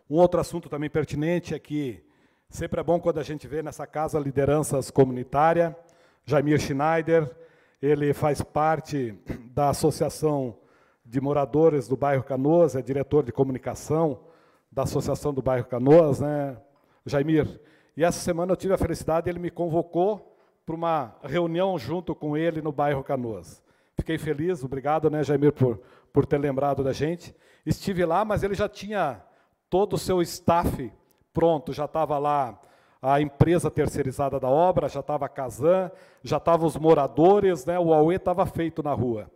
S10: Um outro assunto também pertinente é que sempre é bom quando a gente vê nessa casa lideranças comunitárias. Jaimir Schneider, ele faz parte da Associação de Moradores do Bairro Canoas, é diretor de comunicação da Associação do Bairro Canoas, né, Jaimir? E essa semana eu tive a felicidade, ele me convocou para uma reunião junto com ele no Bairro Canoas. Fiquei feliz, obrigado, né, Jaimir, por ter lembrado da gente. Estive lá, mas ele já tinha todo o seu staff pronto, já estava lá a empresa terceirizada da obra, já estava a Casan, já estavam os moradores, né, o auê estava feito na rua.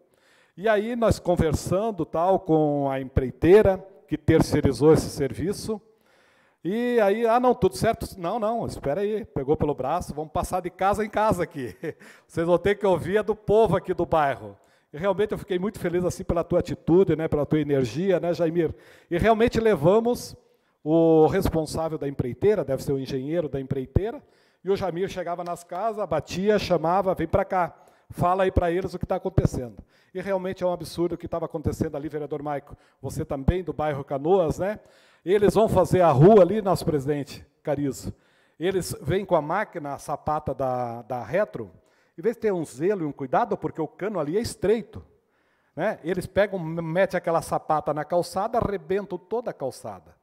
S10: E aí nós conversando tal com a empreiteira que terceirizou esse serviço, E aí, não, tudo certo? Não, espera aí, pegou pelo braço, vamos passar de casa em casa aqui. Vocês vão ter que ouvir do povo aqui do bairro. E realmente eu fiquei muito feliz assim pela tua atitude, né, pela tua energia, né, Jaimir? E realmente levamos o responsável da empreiteira, deve ser o engenheiro da empreiteira, e o Jaimir chegava nas casas, batia, chamava, vem para cá, fala aí para eles o que está acontecendo. E realmente é um absurdo o que estava acontecendo ali, vereador Maico. Você também, do bairro Canoas, né? Eles vão fazer a rua ali, nosso presidente Carizo. Eles vêm com a máquina, a sapata da Retro, em vez de ter um zelo e um cuidado, porque o cano ali é estreito, né? Eles pegam, metem aquela sapata na calçada, arrebentam toda a calçada.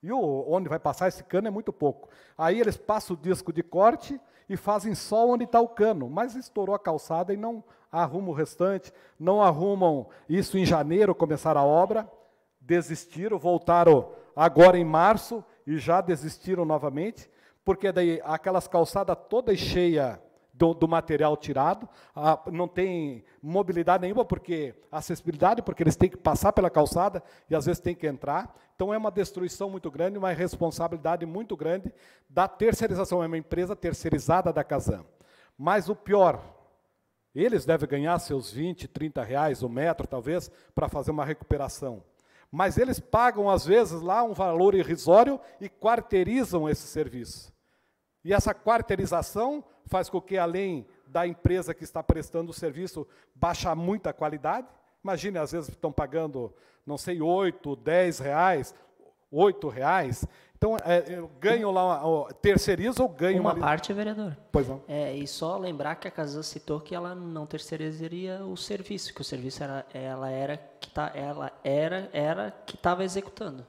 S10: E onde vai passar esse cano é muito pouco. Aí eles passam o disco de corte e fazem só onde está o cano, mas estourou a calçada e não arrumam o restante, não arrumam isso em janeiro, começaram a obra, desistiram, voltaram agora em março e já desistiram novamente, porque daí aquelas calçadas todas cheias do material tirado, não tem mobilidade nenhuma, acessibilidade, porque eles têm que passar pela calçada e às vezes têm que entrar. Então é uma destruição muito grande, uma responsabilidade muito grande da terceirização, é uma empresa terceirizada da Casan. Mas o pior, eles devem ganhar seus 20, 30 reais o metro, talvez, para fazer uma recuperação. Mas eles pagam, às vezes, lá um valor irrisório e quarteirizam esse serviço. E essa quarteirização faz com que, além da empresa que está prestando o serviço, baixe muita qualidade. Imagine, às vezes estão pagando, não sei, 8, 10 reais, 8 reais. Então, ganham lá, terceirizam ou ganham...
S4: Uma parte, vereador.
S10: Pois não.
S4: E só lembrar que a Casan citou que ela não terceirizaria o serviço, que o serviço era que estava executando.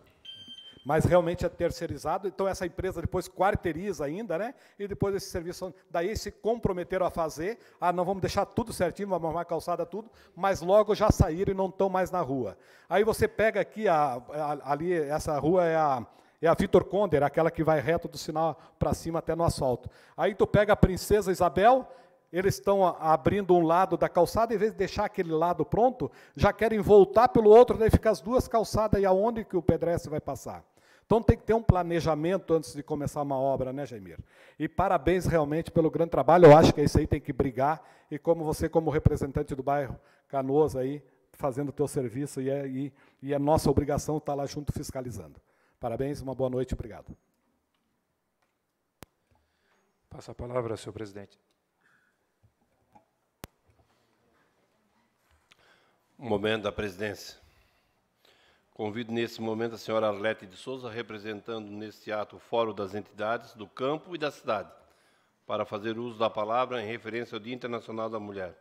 S10: Mas realmente é terceirizado, então essa empresa depois quarteiriza ainda, né? E depois esse serviço, daí se comprometeram a fazer, não vamos deixar tudo certinho, vamos arrumar a calçada, tudo, mas logo já saíram e não estão mais na rua. Aí você pega aqui, ali, essa rua é a Vitor Conder, aquela que vai reto do sinal para cima até no asfalto. Aí tu pega a Princesa Isabel, eles estão abrindo um lado da calçada, em vez de deixar aquele lado pronto, já querem voltar pelo outro, daí fica as duas calçadas, e aonde que o pedestre vai passar? Então tem que ter um planejamento antes de começar uma obra, né, Jaimir? E parabéns realmente pelo grande trabalho, eu acho que isso aí tem que brigar, e como você, como representante do bairro Canoas, aí, fazendo o teu serviço, e é nossa obrigação estar lá junto fiscalizando. Parabéns, uma boa noite, obrigado.
S3: Passa a palavra, senhor presidente.
S1: Momento da presidência. Convido nesse momento a senhora Arlete de Souza, representando neste ato o Fórum das Entidades do Campo e da Cidade, para fazer uso da palavra em referência ao Dia Internacional da Mulher.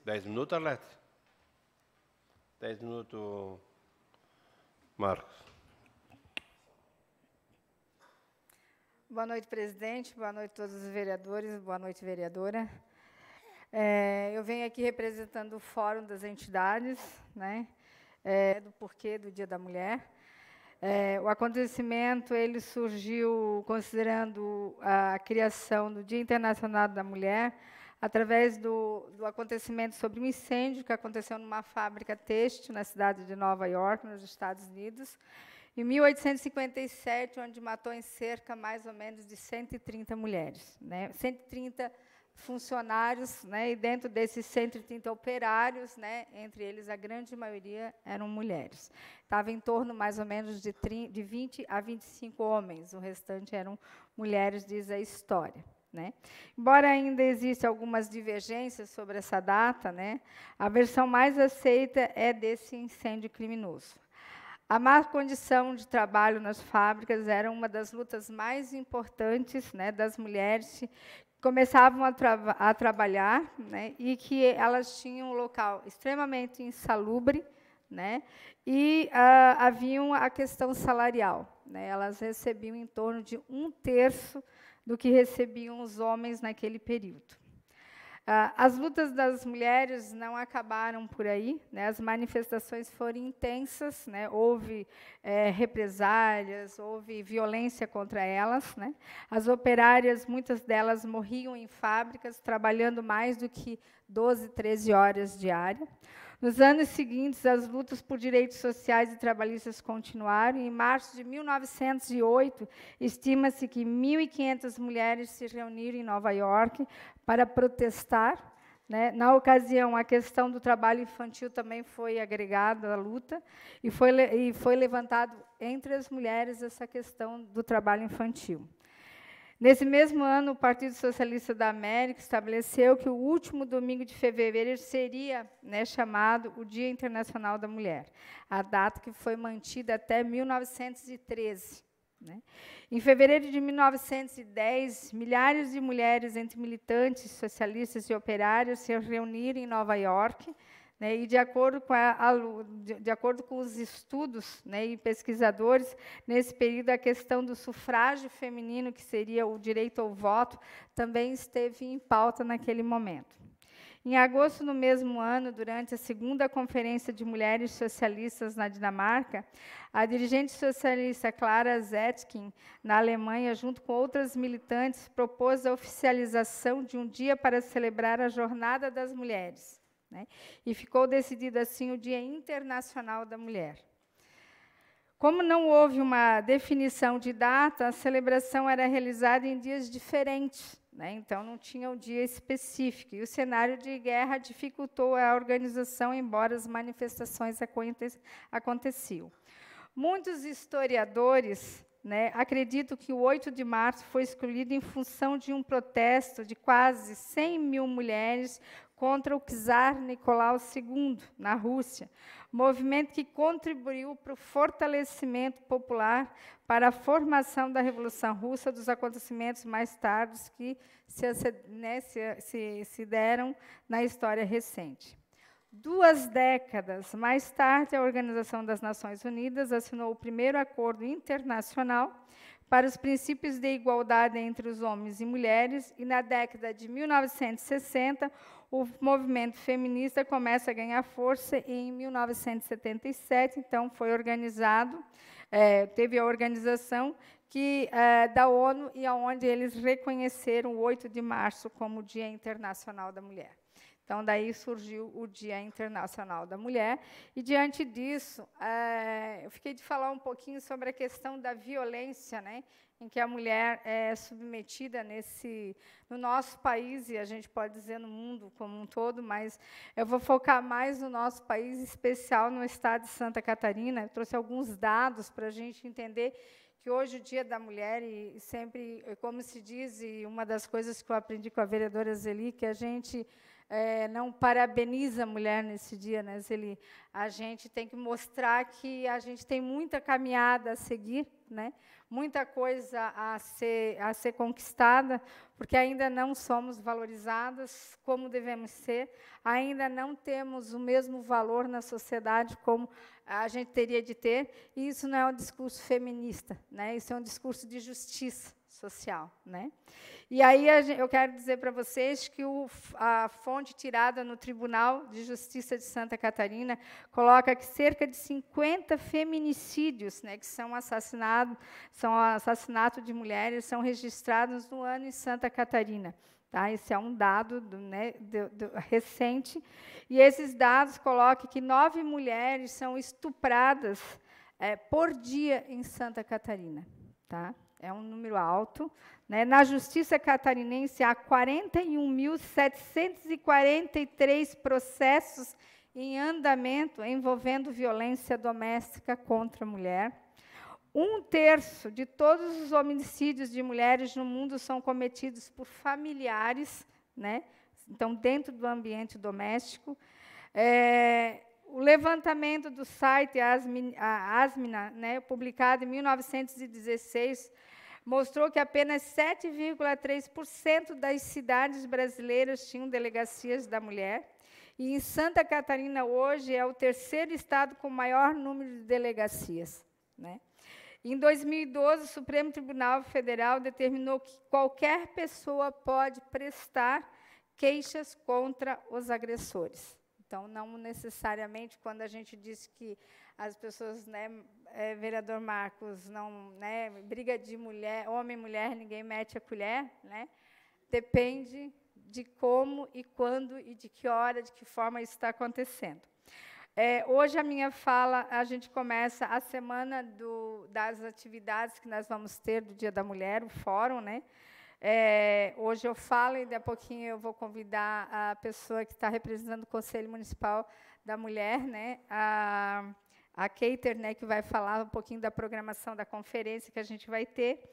S1: Dez minutos, Arlete? 10 minutos, Marcos.
S11: Boa noite, presidente. Boa noite a todos os vereadores. Boa noite, vereadora. Eu venho aqui representando o Fórum das Entidades, né, do porquê do Dia da Mulher. O acontecimento ele surgiu considerando a criação do Dia Internacional da Mulher, através do acontecimento sobre um incêndio que aconteceu numa fábrica têxtil na cidade de Nova York, nos Estados Unidos, em 1857, onde matou em cerca mais ou menos de 130 mulheres, né, 130 funcionários, né, e dentro desses 130 operários, né, entre eles a grande maioria eram mulheres. Estava em torno mais ou menos de 20 a 25 homens, o restante eram mulheres, diz a história, né. Embora ainda existam algumas divergências sobre essa data, né, a versão mais aceita é desse incêndio criminoso. A má condição de trabalho nas fábricas era uma das lutas mais importantes, né, das mulheres que começavam a trabalhar, né, e que elas tinham um local extremamente insalubre, né, e havia a questão salarial, né, elas recebiam em torno de 1/3 do que recebiam os homens naquele período. As lutas das mulheres não acabaram por aí, né, as manifestações foram intensas, né, houve represálias, houve violência contra elas, né, as operárias, muitas delas morriam em fábricas, trabalhando mais do que 12, 13 horas diárias. Nos anos seguintes, as lutas por direitos sociais e trabalhistas continuaram, e em março de 1908, estima-se que 1.500 mulheres se reuniram em Nova York para protestar. Né? Na ocasião, a questão do trabalho infantil também foi agregada à luta, e foi levantado entre as mulheres essa questão do trabalho infantil. Nesse mesmo ano, o Partido Socialista da América estabeleceu que o último domingo de fevereiro seria, né, chamado o Dia Internacional da Mulher, a data que foi mantida até 1913. Né? Em fevereiro de 1910, milhares de mulheres, entre militantes, socialistas e operários, se reuniram em Nova York, né, e, de acordo com os estudos, né, e pesquisadores, nesse período, a questão do sufrágio feminino, que seria o direito ao voto, também esteve em pauta naquele momento. Em agosto do mesmo ano, durante a segunda Conferência de Mulheres Socialistas na Dinamarca, a dirigente socialista Clara Zetkin, na Alemanha, junto com outras militantes, propôs a oficialização de um dia para celebrar a Jornada das Mulheres. Né? E ficou decidido assim o Dia Internacional da Mulher. Como não houve uma definição de data, a celebração era realizada em dias diferentes, né? Então não tinha um dia específico. E o cenário de guerra dificultou a organização, embora as manifestações aconteciam. Muitos historiadores, né, acreditam que o 8 de março foi escolhido em função de um protesto de quase 100 mil mulheres contra o czar Nicolau II, na Rússia, movimento que contribuiu para o fortalecimento popular para a formação da Revolução Russa, dos acontecimentos mais tardes que se deram na história recente. 2 décadas mais tarde, a Organização das Nações Unidas assinou o primeiro acordo internacional para os princípios de igualdade entre os homens e mulheres, e na década de 1960, o movimento feminista começa a ganhar força, e em 1977, então, foi organizado, teve a organização da ONU, e onde eles reconheceram o 8 de março como o Dia Internacional da Mulher. Então, daí surgiu o Dia Internacional da Mulher. E, diante disso, eu fiquei de falar um pouquinho sobre a questão da violência, né, em que a mulher é submetida no nosso país, e a gente pode dizer no mundo como um todo, mas eu vou focar mais no nosso país, em especial no estado de Santa Catarina. Eu trouxe alguns dados para a gente entender que hoje o Dia da Mulher, e sempre, como se diz, e uma das coisas que eu aprendi com a vereadora Zeli, que a gente não parabeniza a mulher nesse dia, né, Zeli? A gente tem que mostrar que a gente tem muita caminhada a seguir, né? Muita coisa a ser conquistada, porque ainda não somos valorizadas como devemos ser, ainda não temos o mesmo valor na sociedade como a gente teria de ter, e isso não é um discurso feminista, né? Isso é um discurso de justiça social, né? E aí eu quero dizer para vocês que a fonte tirada no Tribunal de Justiça de Santa Catarina coloca que cerca de 50 feminicídios, né, que são assassinato de mulheres, são registrados no ano em Santa Catarina. Tá? Esse é um dado recente. E esses dados colocam que 9 mulheres são estupradas por dia em Santa Catarina. Tá? É um número alto. Né? Na Justiça Catarinense, há 41.743 processos em andamento envolvendo violência doméstica contra a mulher. 1/3 de todos os homicídios de mulheres no mundo são cometidos por familiares, né? Então, dentro do ambiente doméstico. O levantamento do site Asmina, né, publicado em 1916, mostrou que apenas 7,3% das cidades brasileiras tinham delegacias da mulher. E em Santa Catarina, hoje, é o 3º estado com maior número de delegacias. Né? Em 2012, o Supremo Tribunal Federal determinou que qualquer pessoa pode prestar queixas contra os agressores. Então, não necessariamente, quando a gente diz que as pessoas, né, vereador Marcos, não, né, briga de mulher, homem e mulher, ninguém mete a colher, né? Depende de como e quando e de que hora, de que forma isso está acontecendo. Hoje, a minha fala, a gente começa a semana das atividades que nós vamos ter do Dia da Mulher, o fórum, né? Hoje eu falo e, daqui a pouquinho, eu vou convidar a pessoa que está representando o Conselho Municipal da Mulher, né? A Keiter, né, que vai falar um pouquinho da programação da conferência que a gente vai ter.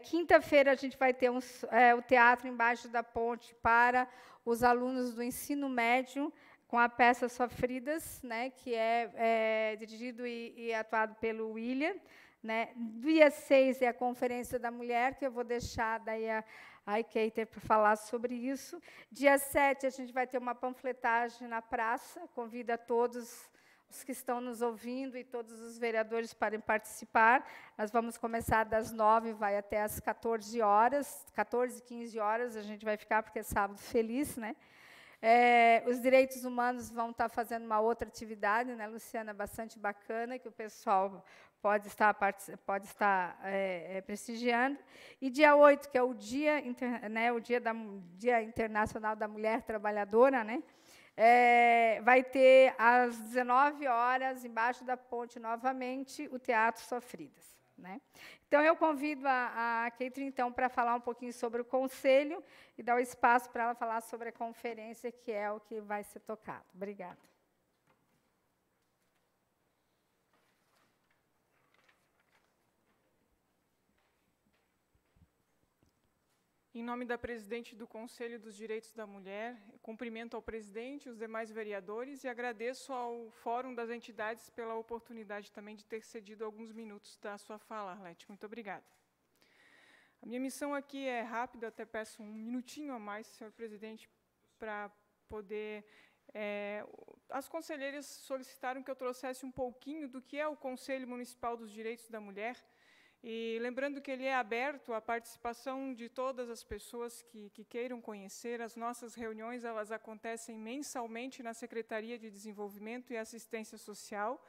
S11: Quinta-feira, a gente vai ter o Teatro Embaixo da Ponte para os alunos do ensino médio, com a peça Sofridas, né, que é dirigido e atuado pelo William. Né. Dia 6 é a Conferência da Mulher, que eu vou deixar daí a Keiter para falar sobre isso. Dia 7, a gente vai ter uma panfletagem na praça, convido a todos os que estão nos ouvindo e todos os vereadores para participar. Nós vamos começar das 9, vai até às 14 horas, 14, 15 horas, a gente vai ficar, porque é sábado feliz, né? Os direitos humanos vão estar fazendo uma outra atividade, né, Luciana, bastante bacana, que o pessoal pode estar prestigiando. E dia 8, que é o Dia Internacional da Mulher Trabalhadora, né, vai ter às 19 horas, embaixo da ponte, novamente, o Teatro Sofridas. Né? Então, eu convido a Keiter, então, para falar um pouquinho sobre o Conselho e dar o espaço para ela falar sobre a conferência, que é o que vai ser tocado. Obrigada.
S12: Em nome da presidente do Conselho dos Direitos da Mulher, cumprimento ao presidente e os demais vereadores e agradeço ao Fórum das Entidades pela oportunidade também de ter cedido alguns minutos da sua fala, Arlete. Muito obrigada. A minha missão aqui é rápida, até peço um minutinho a mais, senhor presidente, para poder... as conselheiras solicitaram que eu trouxesse um pouquinho do que é o Conselho Municipal dos Direitos da Mulher, e lembrando que ele é aberto à participação de todas as pessoas que queiram conhecer. As nossas reuniões, elas acontecem mensalmente na Secretaria de Desenvolvimento e Assistência Social.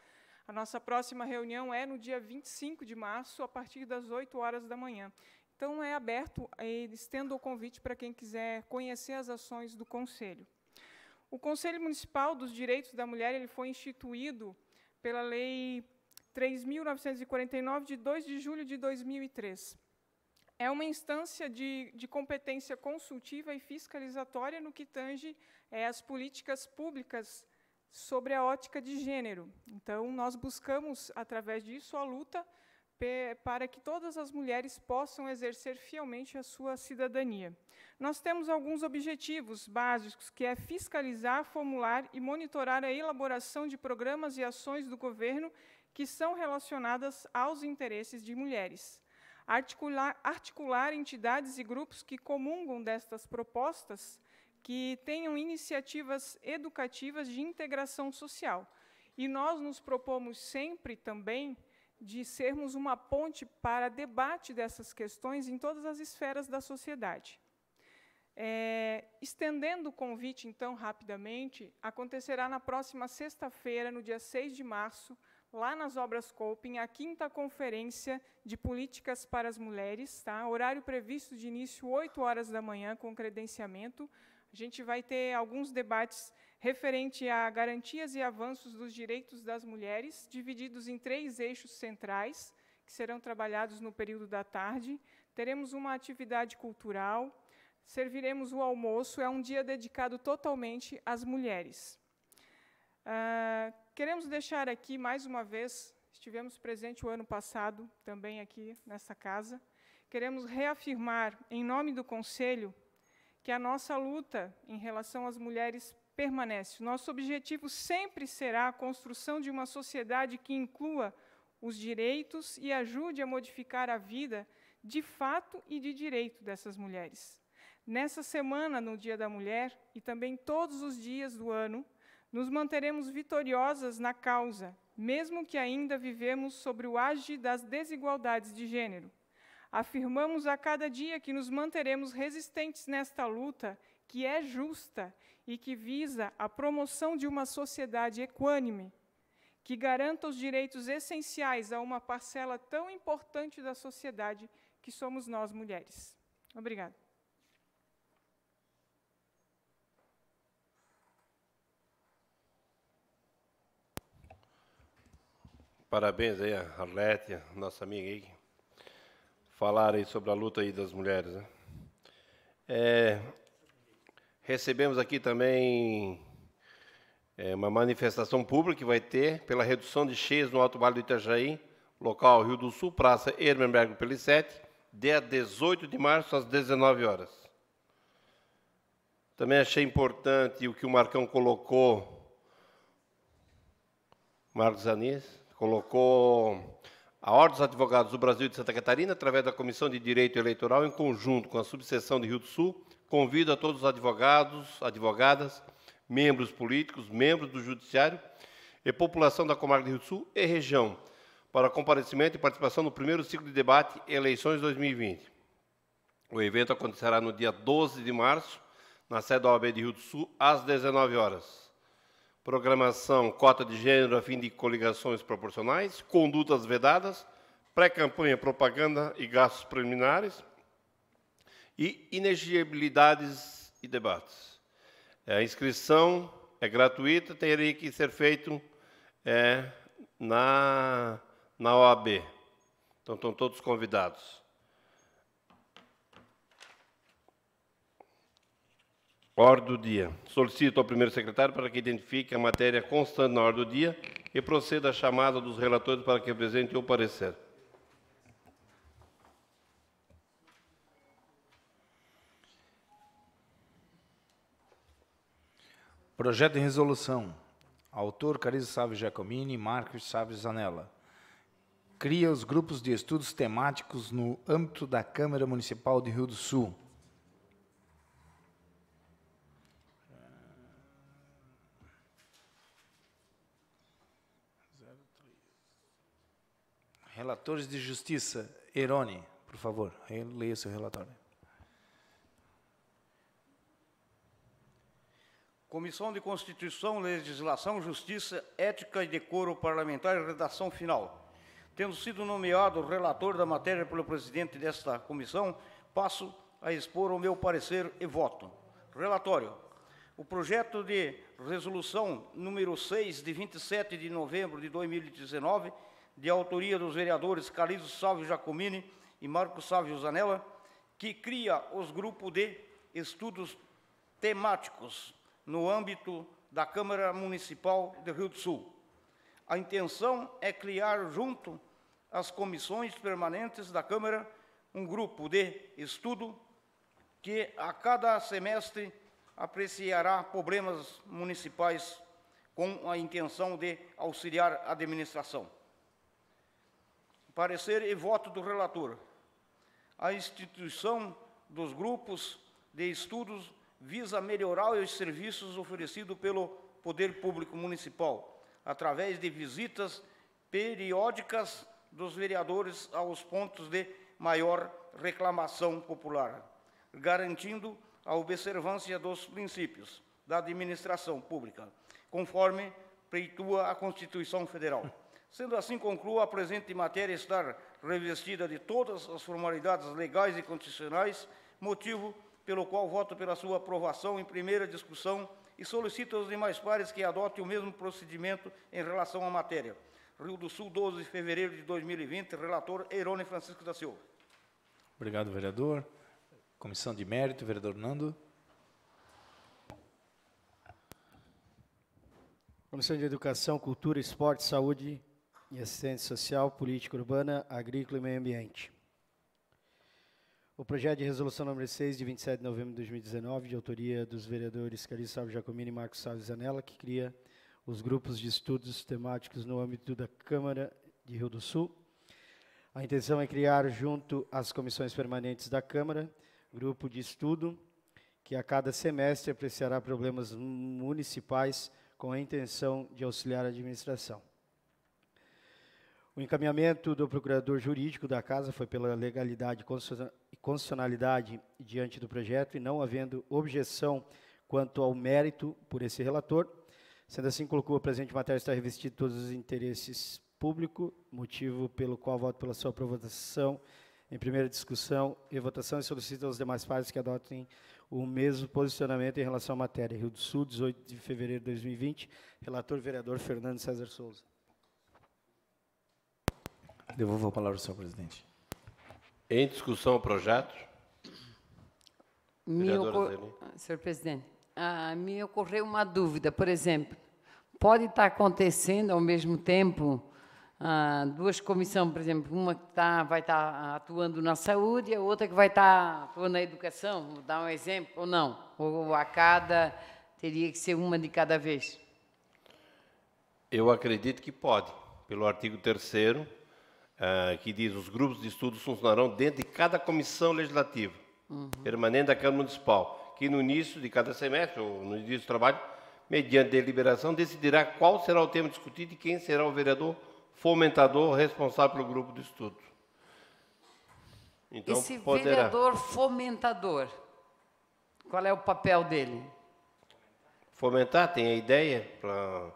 S12: A nossa próxima reunião é no dia 25 de março, a partir das 8 horas da manhã. Então, é aberto, estendo o convite para quem quiser conhecer as ações do Conselho. O Conselho Municipal dos Direitos da Mulher ele foi instituído pela Lei 3.949, de 2 de julho de 2003. É uma instância de competência consultiva e fiscalizatória no que tange as políticas públicas sobre a ótica de gênero. Então, nós buscamos, através disso, a luta para que todas as mulheres possam exercer fielmente a sua cidadania. Nós temos alguns objetivos básicos, que é fiscalizar, formular e monitorar a elaboração de programas e ações do governo que são relacionadas aos interesses de mulheres. Articular entidades e grupos que comungam destas propostas, que tenham iniciativas educativas de integração social. E nós nos propomos sempre também de sermos uma ponte para debate dessas questões em todas as esferas da sociedade. Estendendo o convite, então, rapidamente, acontecerá na próxima sexta-feira, no dia 6 de março, lá nas Obras Coping, a 5ª Conferência de Políticas para as Mulheres, tá? Horário previsto de início 8 horas da manhã, com credenciamento. A gente vai ter alguns debates referente a garantias e avanços dos direitos das mulheres, divididos em 3 eixos centrais, que serão trabalhados no período da tarde. Teremos uma atividade cultural, serviremos o almoço, é um dia dedicado totalmente às mulheres. Queremos deixar aqui, mais uma vez, estivemos presentes o ano passado, também aqui nessa casa, queremos reafirmar, em nome do Conselho, que a nossa luta em relação às mulheres permanece. Nosso objetivo sempre será a construção de uma sociedade que inclua os direitos e ajude a modificar a vida de fato e de direito dessas mulheres. Nessa semana, no Dia da Mulher, e também todos os dias do ano, nos manteremos vitoriosas na causa, mesmo que ainda vivemos sobre o age das desigualdades de gênero. Afirmamos a cada dia que nos manteremos resistentes nesta luta, que é justa e que visa a promoção de uma sociedade equânime, que garanta os direitos essenciais a uma parcela tão importante da sociedade que somos nós, mulheres. Obrigada.
S1: Parabéns aí a Arlete, nossa amiga aí, falar aí sobre a luta aí das mulheres, né? Recebemos aqui também uma manifestação pública que vai ter pela redução de cheias no Alto Vale do Itajaí, local Rio do Sul, Praça Hermenberg Pellicete, dia 18 de março, às 19 horas. Também achei importante o que o Marcão colocou, Marcos Anis, colocou a Ordem dos Advogados do Brasil e de Santa Catarina, através da Comissão de Direito Eleitoral, em conjunto com a subseção de Rio do Sul, convida a todos os advogados, advogadas, membros políticos, membros do Judiciário e população da comarca de Rio do Sul e região para comparecimento e participação no primeiro ciclo de debate Eleições 2020. O evento acontecerá no dia 12 de março, na sede da OAB de Rio do Sul, às 19 horas. Programação, cota de gênero a fim de coligações proporcionais, condutas vedadas, pré-campanha, propaganda e gastos preliminares e inexigibilidades e debates. A inscrição é gratuita, teria que ser feito na OAB. Então, estão todos convidados. Ordem do dia. Solicito ao primeiro secretário para que identifique a matéria constante na ordem do dia e proceda à chamada dos relatores para que apresentem o parecer.
S2: Projeto de resolução. Autor, Carizo Sávio Giacomini, Marcos Sávio Zanella. Cria os grupos de estudos temáticos no âmbito da Câmara Municipal de Rio do Sul. Relatores de Justiça, Erone, por favor, leia seu relatório.
S8: Comissão de Constituição, Legislação, Justiça, Ética e Decoro Parlamentar e Redação Final. Tendo sido nomeado relator da matéria pelo presidente desta comissão, passo a expor o meu parecer e voto. Relatório. O projeto de resolução número 6, de 27 de novembro de 2019, de autoria dos vereadores Carizo Sávio Giacomini e Marcos Sávio Zanella, que cria os grupos de estudos temáticos no âmbito da Câmara Municipal de Rio do Sul. A intenção é criar, junto às comissões permanentes da Câmara, um grupo de estudo que, a cada semestre, apreciará problemas municipais com a intenção de auxiliar a administração. Parecer e voto do relator. A instituição dos grupos de estudos visa melhorar os serviços oferecidos pelo Poder Público Municipal, através de visitas periódicas dos vereadores aos pontos de maior reclamação popular, garantindo a observância dos princípios da administração pública, conforme preitua a Constituição Federal. Sendo assim, concluo a presente matéria estar revestida de todas as formalidades legais e constitucionais, motivo pelo qual voto pela sua aprovação em primeira discussão e solicito aos demais pares que adotem o mesmo procedimento em relação à matéria. Rio do Sul, 12 de fevereiro de 2020, relator Erone Francisco da Silva.
S2: Obrigado, vereador. Comissão de mérito, vereador Nando.
S9: Comissão de Educação, Cultura, Esporte, Saúde e Assistência Social, Política Urbana, Agrícola e Meio Ambiente. O projeto de resolução número 6, de 27 de novembro de 2019, de autoria dos vereadores Carizo Sávio Giacomini e Marcos Sávio Zanella, que cria os grupos de estudos temáticos no âmbito da Câmara de Rio do Sul. A intenção é criar, junto às comissões permanentes da Câmara, grupo de estudo que a cada semestre apreciará problemas municipais com a intenção de auxiliar a administração. O encaminhamento do procurador jurídico da Casa foi pela legalidade e constitucionalidade diante do projeto e não havendo objeção quanto ao mérito por esse relator. Sendo assim, colocou a presente matéria está revestida de todos os interesses públicos, motivo pelo qual voto pela sua aprovação em primeira discussão e votação e solicito aos demais pares que adotem o mesmo posicionamento em relação à matéria. Rio do Sul, 18 de fevereiro de 2020, relator vereador Fernando César Souza.
S2: Devolvo a palavra ao senhor presidente.
S1: Em discussão o projeto.
S6: Senhor presidente, me ocorreu uma dúvida. Por exemplo, pode estar acontecendo ao mesmo tempo duas comissões, por exemplo, uma que vai estar atuando na saúde e a outra que vai estar atuando na educação, vou dar um exemplo, ou não? Ou a cada, teria que ser uma de cada vez?
S1: Eu acredito que pode, pelo artigo 3º, que diz: os grupos de estudos funcionarão dentro de cada comissão legislativa permanente da Câmara Municipal, que no início de cada semestre, ou no início do trabalho, mediante deliberação, decidirá qual será o tema discutido e quem será o vereador fomentador responsável pelo grupo de estudo. Então,
S6: esse vereador fomentador, qual é o papel dele?
S1: Fomentar, tem a ideia para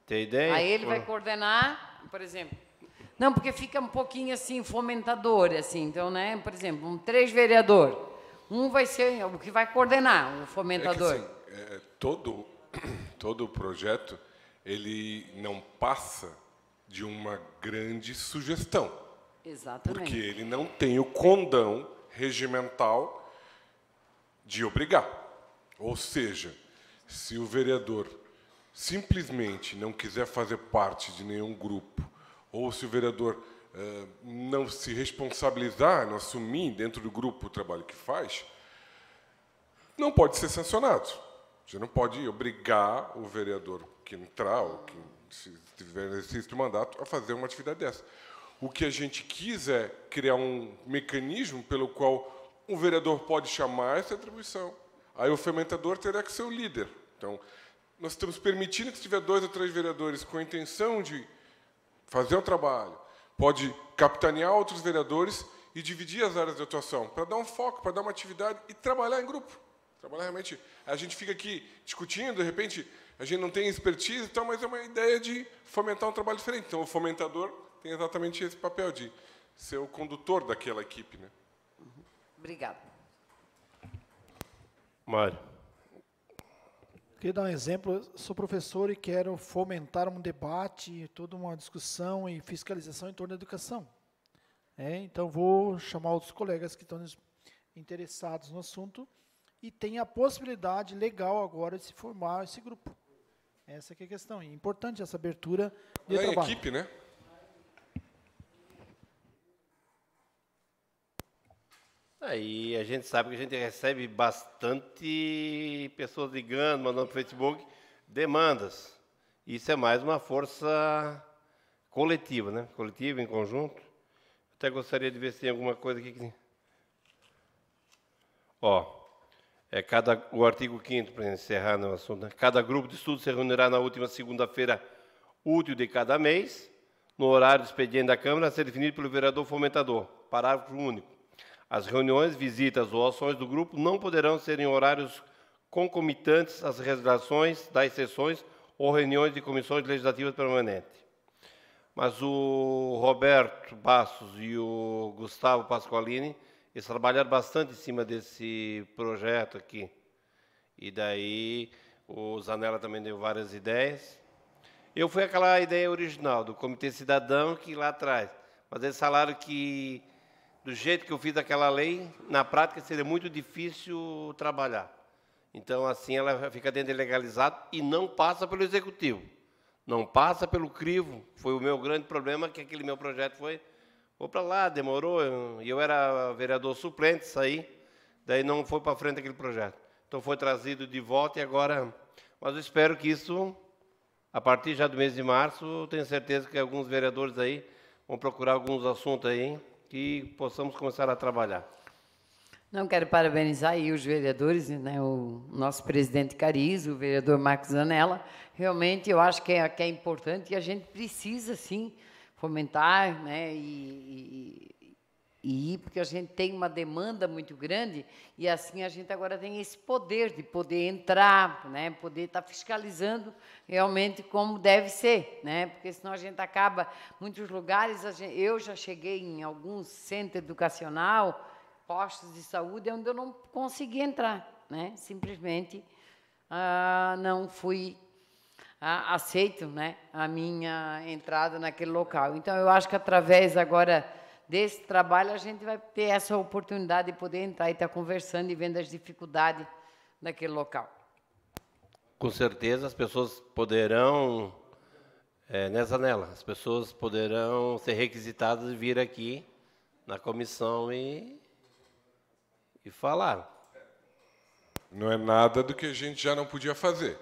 S1: ter ideia.
S6: Aí ele vai coordenar, por exemplo. Não, porque fica um pouquinho assim, fomentador, assim. Então, né, por exemplo, 3 vereadores. Um vai ser o que vai coordenar, o fomentador.
S5: É que, assim, todo o projeto, ele não passa de uma grande sugestão.
S6: Exatamente.
S5: Porque ele não tem o condão regimental de obrigar. Ou seja, se o vereador simplesmente não quiser fazer parte de nenhum grupo, ou se o vereador não se responsabilizar, não assumir dentro do grupo o trabalho que faz, não pode ser sancionado. Você não pode obrigar o vereador que entrar, ou que se tiver exercício do mandato, a fazer uma atividade dessa. O que a gente quis é criar um mecanismo pelo qual um vereador pode chamar essa atribuição. Aí o fomentador terá que ser o líder. Então, nós estamos permitindo que, se tiver 2 ou 3 vereadores com a intenção de fazer o trabalho, pode capitanear outros vereadores e dividir as áreas de atuação, para dar um foco, para dar uma atividade e trabalhar em grupo. Trabalhar realmente. A gente fica aqui discutindo, de repente, a gente não tem expertise, então, mas é uma ideia de fomentar um trabalho diferente. Então, o fomentador tem exatamente esse papel de ser o condutor daquela equipe, né?
S6: Obrigada.
S1: Mário.
S7: Queria dar um exemplo. Eu sou professor e quero fomentar um debate, toda uma discussão e fiscalização em torno da educação. Então, vou chamar outros colegas que estão interessados no assunto e tem a possibilidade legal agora de se formar esse grupo. Essa que é a questão. É importante essa abertura de trabalho.
S5: É equipe, né?
S1: Aí a gente sabe que a gente recebe bastante pessoas ligando, mandando para o Facebook, demandas. Isso é mais uma força coletiva, né? Coletiva, em conjunto. Até gostaria de ver se tem alguma coisa aqui que... o artigo 5º, para encerrar no assunto, né? Cada grupo de estudo se reunirá na última segunda-feira útil de cada mês, no horário do expediente da Câmara, a ser definido pelo vereador fomentador. Parágrafo único. As reuniões, visitas ou ações do grupo não poderão ser em horários concomitantes às realizações das sessões ou reuniões de comissões legislativas permanentes. Mas o Roberto Bastos e o Gustavo Pasqualini, eles trabalharam bastante em cima desse projeto aqui. E daí o Zanella também deu várias ideias. Eu fui aquela ideia original do Comitê Cidadão que lá atrás. Mas eles falaram que, do jeito que eu fiz aquela lei, na prática seria muito difícil trabalhar. Então, assim, ela fica dentro de legalizado e não passa pelo Executivo. Não passa pelo crivo. Foi o meu grande problema, que aquele meu projeto foi para lá, demorou. Eu era vereador suplente, saí, daí não foi para frente aquele projeto. Então, foi trazido de volta e agora... Mas eu espero que isso, a partir já do mês de março, tenho certeza que alguns vereadores aí vão procurar alguns assuntos aí que possamos começar a trabalhar.
S6: Não, quero parabenizar aí os vereadores, né, o nosso presidente Carizo, o vereador Marcos Zanella. Realmente, eu acho que é importante e a gente precisa, sim, fomentar, né, e ir, porque a gente tem uma demanda muito grande e, assim, a gente agora tem esse poder de poder entrar, né, poder estar fiscalizando realmente como deve ser, né, porque senão a gente acaba, muitos lugares, eu já cheguei em algum centro educacional, postos de saúde, onde eu não consegui entrar, né? Simplesmente não fui aceito, né, a minha entrada naquele local. Então, eu acho que através agora desse trabalho a gente vai ter essa oportunidade de poder entrar e estar conversando e vendo as dificuldades daquele local.
S1: Com certeza as pessoas poderão, as pessoas poderão ser requisitadas de vir aqui na comissão e falar.
S5: Não é nada do que a gente já não podia fazer.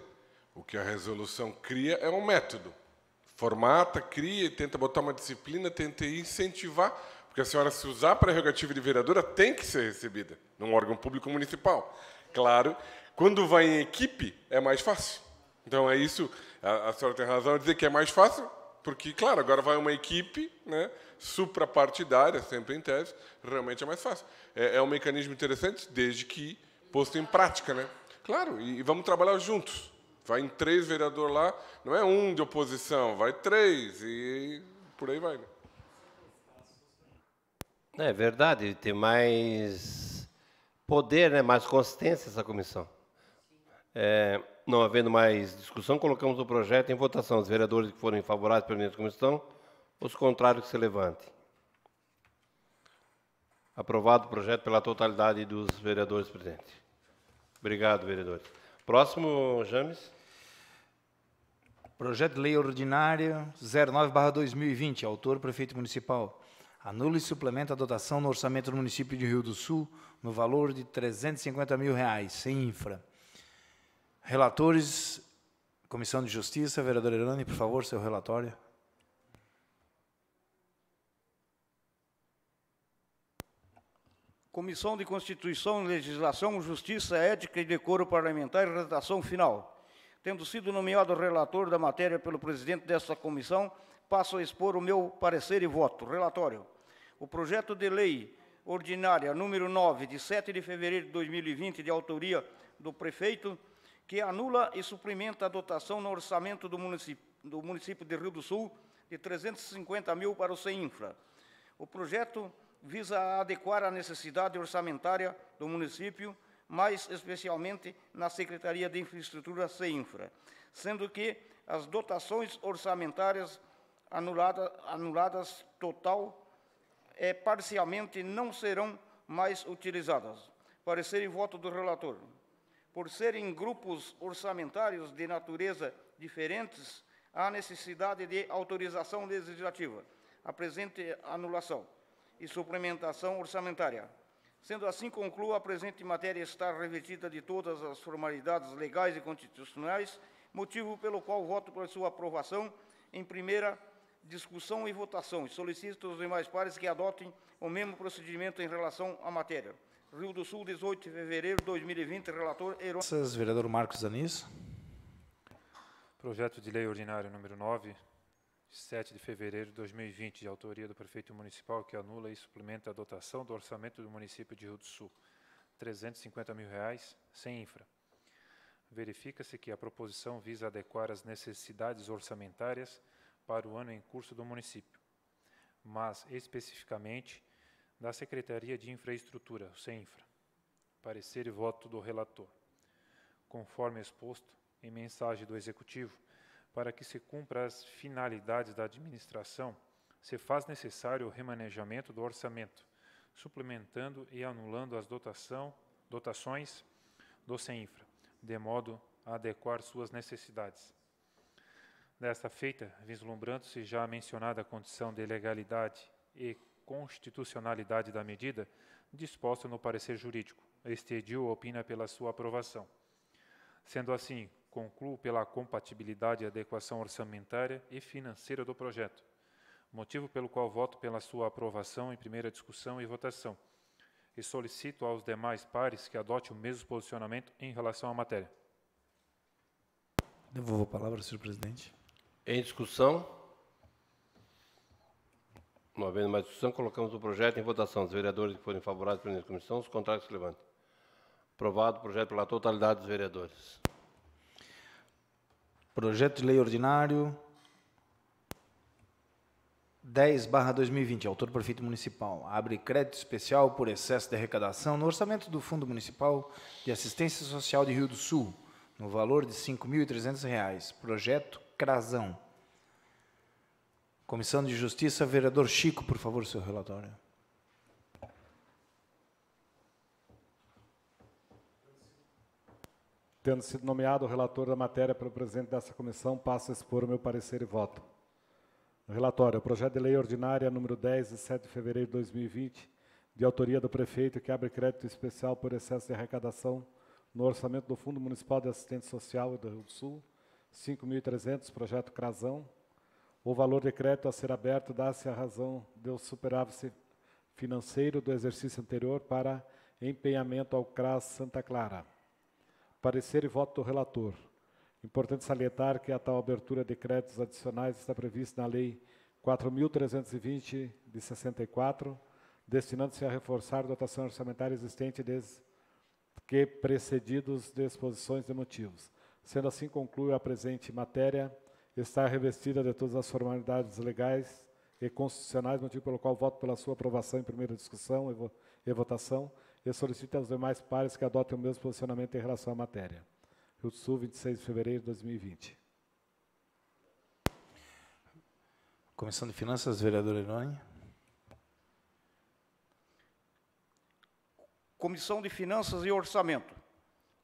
S5: O que a resolução cria é um método. Formata, cria e tenta botar uma disciplina, tenta incentivar, porque a senhora, se usar a prerrogativa de vereadora, tem que ser recebida num órgão público municipal. Claro, quando vai em equipe, é mais fácil. Então, é isso, a senhora tem razão em dizer que é mais fácil, porque, claro, agora vai uma equipe, né, suprapartidária, sempre em tese, realmente é mais fácil. É um mecanismo interessante, desde que posto em prática, né? Claro, e vamos trabalhar juntos. Vai em 3 vereadores lá, não é um de oposição, vai 3, e por aí vai. Né?
S1: É verdade, tem mais poder, né, mais consistência essa comissão. Não havendo mais discussão, colocamos o projeto em votação. Os vereadores que forem favoráveis pela minha comissão, os contrários que se levantem. Aprovado o projeto pela totalidade dos vereadores presentes. Obrigado, vereadores. Próximo, James.
S2: Projeto de Lei Ordinária 09/2020, autor Prefeito Municipal. Anula e suplementa a dotação no orçamento do município de Rio do Sul no valor de R$ 350 mil, sem infra. Relatores, Comissão de Justiça, vereador Elane, por favor, seu relatório.
S8: Comissão de Constituição, Legislação, Justiça, Ética e Decoro Parlamentar e redação final. Tendo sido nomeado relator da matéria pelo presidente desta comissão, passo a expor o meu parecer e voto. Relatório. O projeto de lei ordinária número 9, de 7 de fevereiro de 2020, de autoria do prefeito, que anula e suplementa a dotação no orçamento do município de Rio do Sul de 350 mil para o CEINFRA. O projeto visa adequar a necessidade orçamentária do município, mais especialmente na Secretaria de Infraestrutura CEINFRA, sendo que as dotações orçamentárias anuladas total parcialmente não serão mais utilizadas. Parecer e voto do relator. Por serem grupos orçamentários de natureza diferentes, há necessidade de autorização legislativa. A presente anulação e suplementação orçamentária. Sendo assim, concluo a presente matéria estar revestida de todas as formalidades legais e constitucionais, motivo pelo qual voto por sua aprovação em primeira discussão e votação, e solicito aos demais pares que adotem o mesmo procedimento em relação à matéria. Rio do Sul, 18 de fevereiro de 2020, relator Heron.
S2: Vereador Marcos Anis.
S3: Projeto de Lei Ordinária número 9, de 7 de fevereiro de 2020, de autoria do Prefeito Municipal, que anula e suplementa a dotação do orçamento do município de Rio do Sul, R$ 350 mil, sem infra. Verifica-se que a proposição visa adequar as necessidades orçamentárias para o ano em curso do município, mas especificamente da Secretaria de Infraestrutura, CEINFRA. Parecer e voto do relator. Conforme exposto em mensagem do Executivo, para que se cumpra as finalidades da administração, se faz necessário o remanejamento do orçamento, suplementando e anulando as dotações do CEINFRA, de modo a adequar suas necessidades. Desta feita, vislumbrando-se já a mencionada condição de legalidade e constitucionalidade da medida, disposta no parecer jurídico, este edil opina pela sua aprovação. Sendo assim, concluo pela compatibilidade e adequação orçamentária e financeira do projeto, motivo pelo qual voto pela sua aprovação em primeira discussão e votação, e solicito aos demais pares que adotem o mesmo posicionamento em relação à matéria.
S2: Devolvo a palavra, senhor presidente.
S1: Em discussão? Não havendo mais discussão, colocamos o projeto em votação. Os vereadores que forem favoráveis pela comissão, os contrários se levantem. Aprovado o projeto pela totalidade dos vereadores.
S2: Projeto de Lei Ordinário 10/2020, autor Prefeito Municipal. Abre crédito especial por excesso de arrecadação no orçamento do Fundo Municipal de Assistência Social de Rio do Sul, no valor de R$ 5.300. Projeto Crazão. Comissão de Justiça, vereador Chico, por favor, seu relatório.
S10: Tendo sido nomeado o relator da matéria pelo presidente dessa comissão, passo a expor o meu parecer e voto. Relatório. O projeto de lei ordinária número 10, de 7 de fevereiro de 2020, de autoria do prefeito, que abre crédito especial por excesso de arrecadação no orçamento do Fundo Municipal de Assistência Social do Rio do Sul, 5.300, projeto Crazão. O valor de crédito a ser aberto dá-se a razão do superávit financeiro do exercício anterior para empenhamento ao CRAS Santa Clara. Parecer e voto do relator. Importante salientar que a tal abertura de créditos adicionais está prevista na Lei 4.320, de 64, destinando-se a reforçar a dotação orçamentária existente desde que precedidos de exposições de motivos. Sendo assim, concluo a presente matéria, está revestida de todas as formalidades legais e constitucionais, motivo pelo qual voto pela sua aprovação em primeira discussão e votação, e solicito aos demais pares que adotem o mesmo posicionamento em relação à matéria. Rio do Sul, 26 de fevereiro de 2020.
S2: Comissão de Finanças, vereador Irone.
S8: Comissão de Finanças e Orçamento.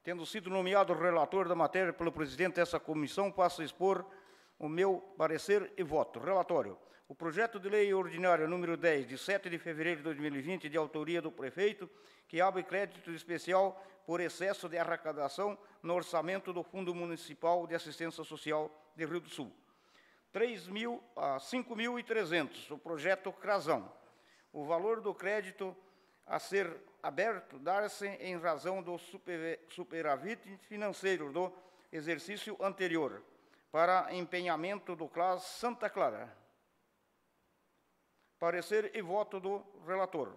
S8: Tendo sido nomeado relator da matéria pelo presidente dessa comissão, passo a expor o meu parecer e voto. Relatório. O projeto de lei ordinária número 10, de 7 de fevereiro de 2020, de autoria do prefeito, que abre crédito especial por excesso de arrecadação no orçamento do Fundo Municipal de Assistência Social de Rio do Sul. 5.300, o projeto Crazão. O valor do crédito a ser aberto dar-se em razão do superávit financeiro do exercício anterior, para empenhamento do CRAS Santa Clara. Parecer e voto do relator.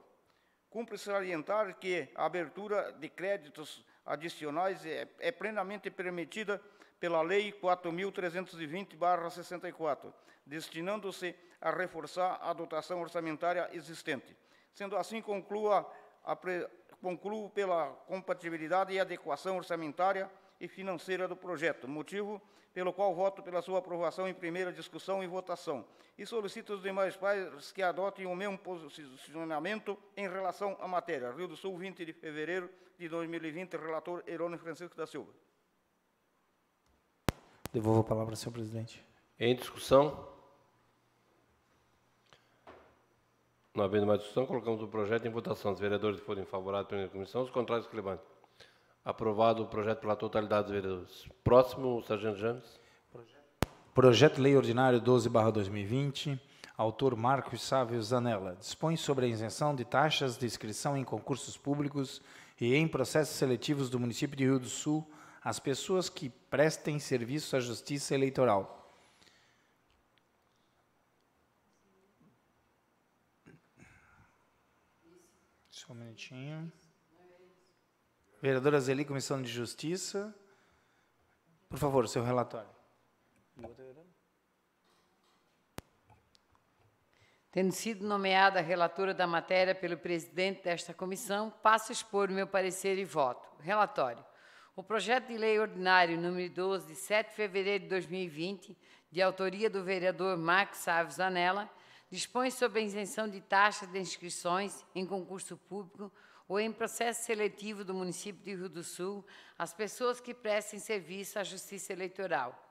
S8: Cumpre salientar que a abertura de créditos adicionais é plenamente permitida pela Lei 4.320/64, destinando-se a reforçar a dotação orçamentária existente. Sendo assim, concluo pela compatibilidade e adequação orçamentária e financeira do projeto, motivo pelo qual voto pela sua aprovação em primeira discussão e votação, e solicito aos demais pares que adotem o mesmo posicionamento em relação à matéria. Rio do Sul, 20 de fevereiro de 2020, relator Irone Francisco da Silva.
S2: Devolvo a palavra ao senhor presidente.
S1: Em discussão? Não havendo mais discussão, colocamos o projeto em votação. Os vereadores que forem favoráveis pela comissão, os contrários que levantem. Aprovado o projeto pela totalidade dos vereadores. Próximo, o sargento James.
S2: Projeto de Lei Ordinário 12/2020, autor Marcos Sávio Zanella. Dispõe sobre a isenção de taxas de inscrição em concursos públicos e em processos seletivos do município de Rio do Sul às pessoas que prestem serviço à Justiça Eleitoral. Só um minutinho. Vereadora Zeli, Comissão de Justiça. Por favor, o seu relatório.
S6: Tendo sido nomeada relatora da matéria pelo presidente desta comissão, passo a expor o meu parecer e voto. Relatório. O projeto de lei ordinário número 12, de 7 de fevereiro de 2020, de autoria do vereador Marcos Sávio Zanella, dispõe sobre a isenção de taxas de inscrições em concurso público ou em processo seletivo do município de Rio do Sul às pessoas que prestem serviço à Justiça Eleitoral.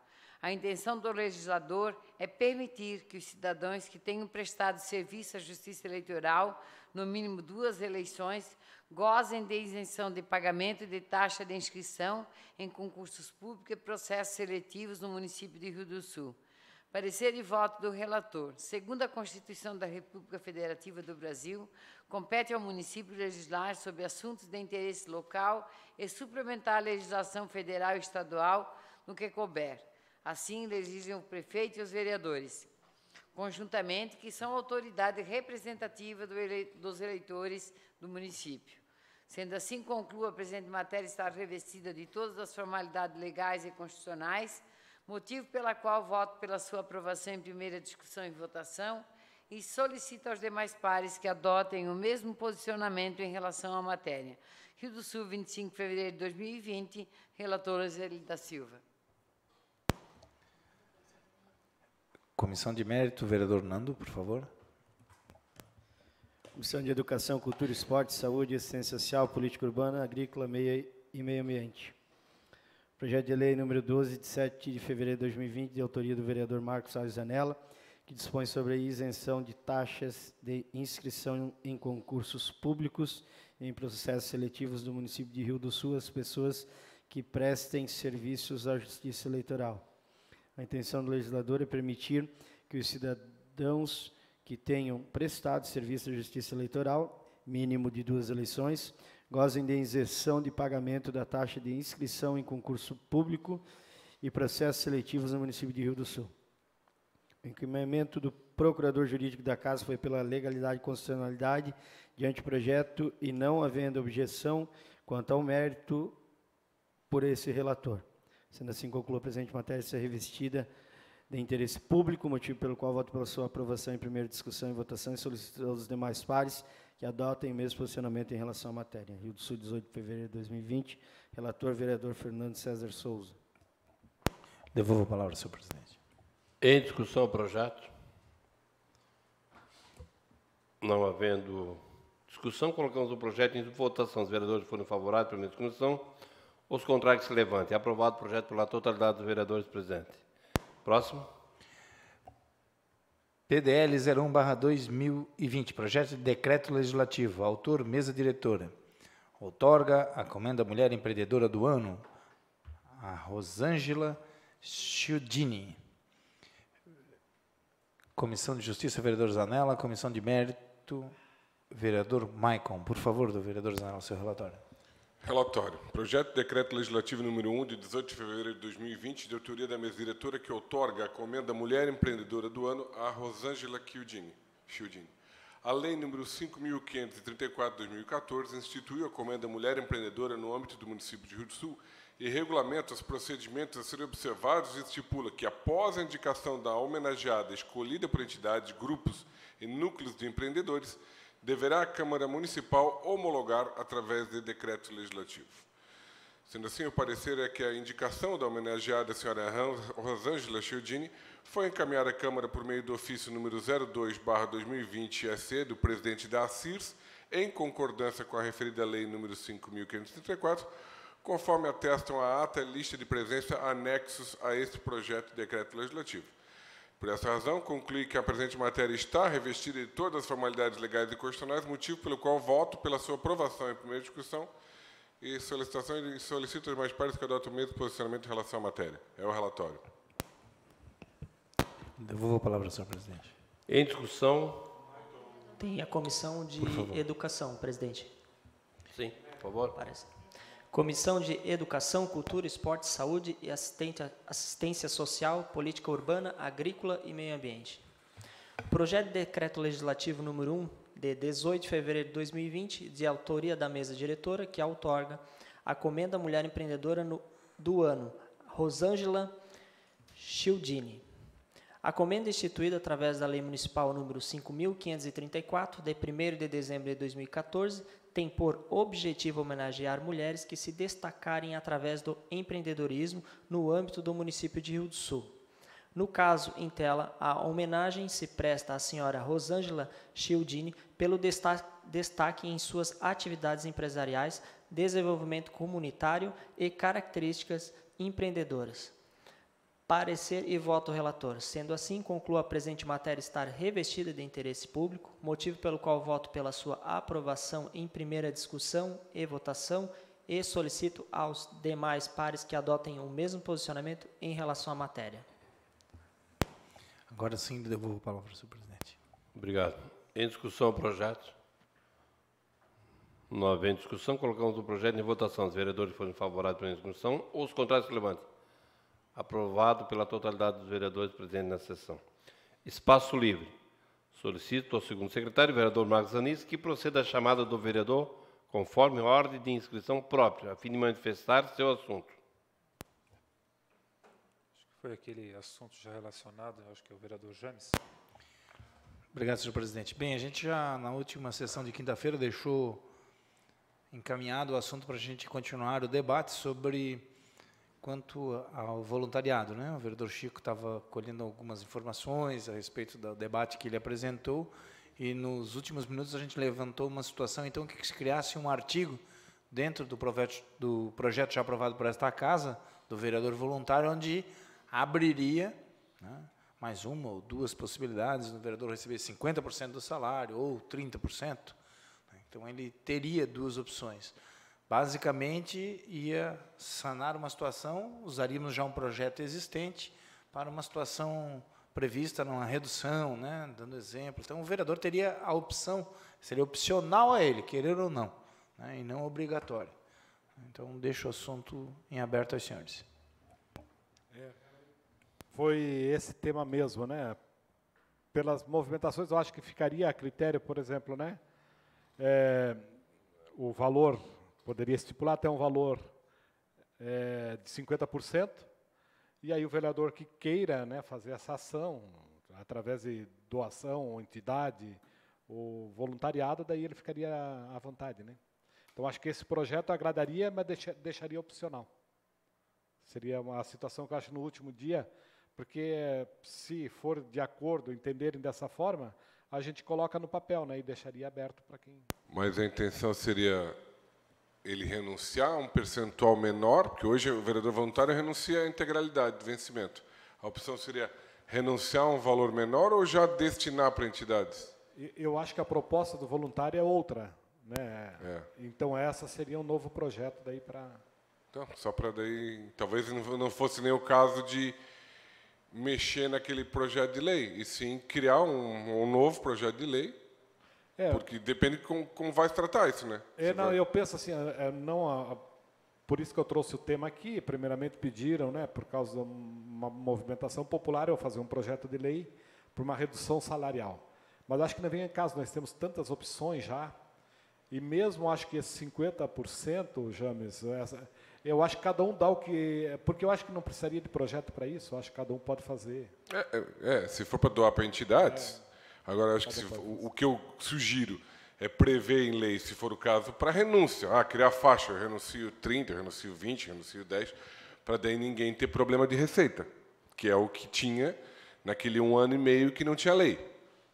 S6: A intenção do legislador é permitir que os cidadãos que tenham prestado serviço à Justiça Eleitoral, no mínimo 2 eleições, gozem de isenção de pagamento de taxa de inscrição em concursos públicos e processos seletivos no município de Rio do Sul. Parecer e voto do relator. Segundo a Constituição da República Federativa do Brasil, compete ao município legislar sobre assuntos de interesse local e suplementar a legislação federal e estadual no que couber. Assim, legislam o prefeito e os vereadores, conjuntamente, que são autoridade representativa dos eleitores do município. Sendo assim, concluo a presente matéria estar revestida de todas as formalidades legais e constitucionais, motivo pela qual voto pela sua aprovação em primeira discussão e votação, e solicito aos demais pares que adotem o mesmo posicionamento em relação à matéria. Rio do Sul, 25 de fevereiro de 2020. Relatora Zeli da Silva.
S2: Comissão de Mérito, vereador Nando, por favor.
S9: Comissão de Educação, Cultura, Esporte, Saúde, Assistência Social, Política Urbana, Agrícola e Meio Ambiente. Projeto de lei número 12, de 7 de fevereiro de 2020, de autoria do vereador Marcos Salles Zanella, que dispõe sobre a isenção de taxas de inscrição em concursos públicos e em processos seletivos do município de Rio do Sul às pessoas que prestem serviços à Justiça Eleitoral. A intenção do legislador é permitir que os cidadãos que tenham prestado serviço à Justiça Eleitoral, mínimo de 2 eleições, gozem de isenção de pagamento da taxa de inscrição em concurso público e processos seletivos no município de Rio do Sul. O encaminhamento do procurador jurídico da Casa foi pela legalidade e constitucionalidade diante do projeto e não havendo objeção quanto ao mérito por esse relator. Sendo assim, concluo a presente matéria ser revestida de interesse público, motivo pelo qual voto pela sua aprovação em primeira discussão e votação e solicito aos demais pares que adotem o mesmo posicionamento em relação à matéria. Rio do Sul, 18 de fevereiro de 2020. Relator, vereador Fernando César Souza.
S2: Devolvo a palavra ao senhor presidente.
S1: Em discussão o projeto. Não havendo discussão, colocamos o projeto em votação. Os vereadores forem favoráveis à primeira discussão. Os contrários que se levantem. Aprovado o projeto pela totalidade dos vereadores presentes. Próximo.
S2: PDL 01/2020, projeto de decreto legislativo. Autor, mesa diretora. Outorga a Comenda Mulher Empreendedora do Ano, a Rosângela Chiudini. Comissão de Justiça, vereador Zanella. Comissão de Mérito, vereador Maicon. Por favor, do vereador Zanella, seu relatório.
S5: Relatório. Projeto de decreto legislativo número 1, de 18 de fevereiro de 2020, de autoria da mesa diretora, que outorga a Comenda Mulher Empreendedora do Ano a Rosângela Chiudini. A lei número 5.534 de 2014 instituiu a Comenda Mulher Empreendedora no âmbito do município de Rio do Sul e regulamenta os procedimentos a serem observados e estipula que, após a indicação da homenageada escolhida por entidades, grupos e núcleos de empreendedores, deverá a Câmara Municipal homologar através de decreto legislativo. Sendo assim, o parecer é que a indicação da homenageada senhora Rosângela Chiudini foi encaminhada à Câmara por meio do ofício número 02/2020 SC do presidente da ACIRS, em concordância com a referida lei número 5.534, conforme atestam a ata e lista de presença anexos a este projeto de decreto legislativo. Por essa razão, conclui que a presente matéria está revestida de todas as formalidades legais e constitucionais, motivo pelo qual voto pela sua aprovação em primeira discussão e solicito aos demais pares que adotem o mesmo posicionamento em relação à matéria. É o relatório.
S2: Devolvo a palavra ao senhor presidente.
S1: Em discussão.
S4: Tem a Comissão de Educação, presidente.
S1: Sim, por favor.
S4: Parece. Comissão de Educação, Cultura, Esporte, Saúde e Assistência Social, Política Urbana, Agrícola e Meio Ambiente. Projeto de Decreto Legislativo número 1, de 18 de fevereiro de 2020, de autoria da mesa diretora, que outorga a Comenda Mulher Empreendedora do Ano, Rosângela Chiudini. A comenda instituída através da Lei Municipal número 5.534, de 1º de dezembro de 2014, tem por objetivo homenagear mulheres que se destacarem através do empreendedorismo no âmbito do município de Rio do Sul. No caso em tela, a homenagem se presta à senhora Rosângela Chiudini pelo destaque em suas atividades empresariais, desenvolvimento comunitário e características empreendedoras. Parecer e voto relator. Sendo assim, concluo a presente matéria estar revestida de interesse público, motivo pelo qual voto pela sua aprovação em primeira discussão e votação e solicito aos demais pares que adotem o mesmo posicionamento em relação à matéria.
S2: Agora sim, devolvo a palavra ao senhor presidente.
S1: Obrigado. Em discussão o projeto. Não havendo discussão, colocamos o projeto em votação. Os vereadores forem favoráveis à discussão ou os contrários que levantem. Aprovado pela totalidade dos vereadores presentes na sessão. Espaço livre. Solicito ao segundo secretário, vereador Marcos Anis, que proceda à chamada do vereador conforme a ordem de inscrição própria, a fim de manifestar seu assunto.
S3: Acho que foi aquele assunto já relacionado, acho que é o vereador James.
S2: Obrigado, senhor presidente. Bem, a gente já, na última sessão de quinta-feira, deixou encaminhado o assunto para a gente continuar o debate sobre quanto ao voluntariado, né? O vereador Chico estava colhendo algumas informações a respeito do debate que ele apresentou e nos últimos minutos a gente levantou uma situação então que se criasse um artigo dentro do projeto já aprovado por esta casa, do vereador voluntário, onde abriria, né, mais uma ou duas possibilidades do vereador receber 50% do salário ou 30%. Então, ele teria duas opções. Basicamente, ia sanar uma situação, usaríamos já um projeto existente para uma situação prevista numa redução, né, dando exemplo. Então, o vereador teria a opção, seria opcional a ele, querer ou não, né, e não obrigatório. Então, deixo o assunto em aberto aos senhores.
S10: Foi esse tema mesmo, né? Pelas movimentações, eu acho que ficaria a critério, por exemplo, né? O valor, poderia estipular até um valor de 50%, e aí o vereador que queira, né, fazer essa ação, através de doação, ou entidade, ou voluntariado, daí ele ficaria à vontade, né? Então, acho que esse projeto agradaria, mas deixaria opcional. Seria uma situação que eu acho no último dia, porque se for de acordo, entenderem dessa forma, a gente coloca no papel, né, e deixaria aberto para quem...
S5: Mas a intenção seria ele renunciar a um percentual menor, porque hoje o vereador voluntário renuncia à integralidade do vencimento. A opção seria renunciar a um valor menor ou já destinar para entidades?
S10: Eu acho que a proposta do voluntário é outra, né? Então, essa seria um novo projeto daí para...
S5: Então, só para daí... Talvez não fosse nem o caso de mexer naquele projeto de lei, e sim criar um novo projeto de lei, porque depende de como vai se tratar isso, né?
S10: Eu penso assim, por isso que eu trouxe o tema aqui, primeiramente pediram, né, por causa de uma movimentação popular, eu fazer um projeto de lei por uma redução salarial. Mas acho que não vem em caso, nós temos tantas opções já, e mesmo acho que esse 50%, James, eu acho que cada um dá o que... Porque eu acho que não precisaria de projeto para isso, eu acho que cada um pode fazer.
S5: Se for para doar para entidades... Agora, acho que o que eu sugiro é prever em lei, se for o caso, para renúncia. Criar faixa, eu renuncio 30, eu renuncio 20, eu renuncio 10, para daí ninguém ter problema de receita, que é o que tinha naquele 1 ano e meio que não tinha lei.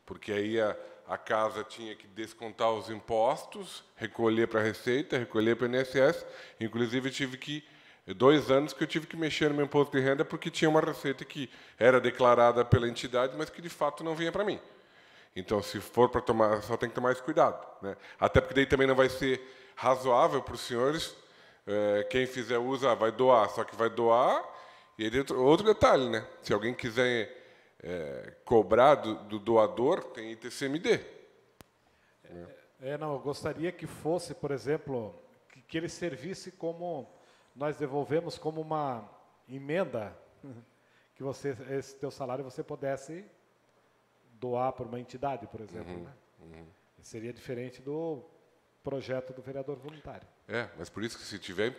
S5: Porque aí a casa tinha que descontar os impostos, recolher para a Receita, recolher para o INSS. Inclusive, eu tive 2 anos que eu tive que mexer no meu imposto de renda porque tinha uma receita que era declarada pela entidade, mas que de fato não vinha para mim. Então, se for para tomar, só tem que tomar esse cuidado, né? Até porque daí também não vai ser razoável para os senhores, quem fizer uso, vai doar, só que vai doar, e aí tem outro detalhe, né? Se alguém quiser cobrar do doador, tem ITCMD.
S10: Eu gostaria que fosse, por exemplo, que ele servisse como, nós devolvemos como uma emenda, que esse teu salário você pudesse doar para uma entidade, por exemplo. Né? Seria diferente do projeto do vereador voluntário.
S5: Mas por isso que se tiver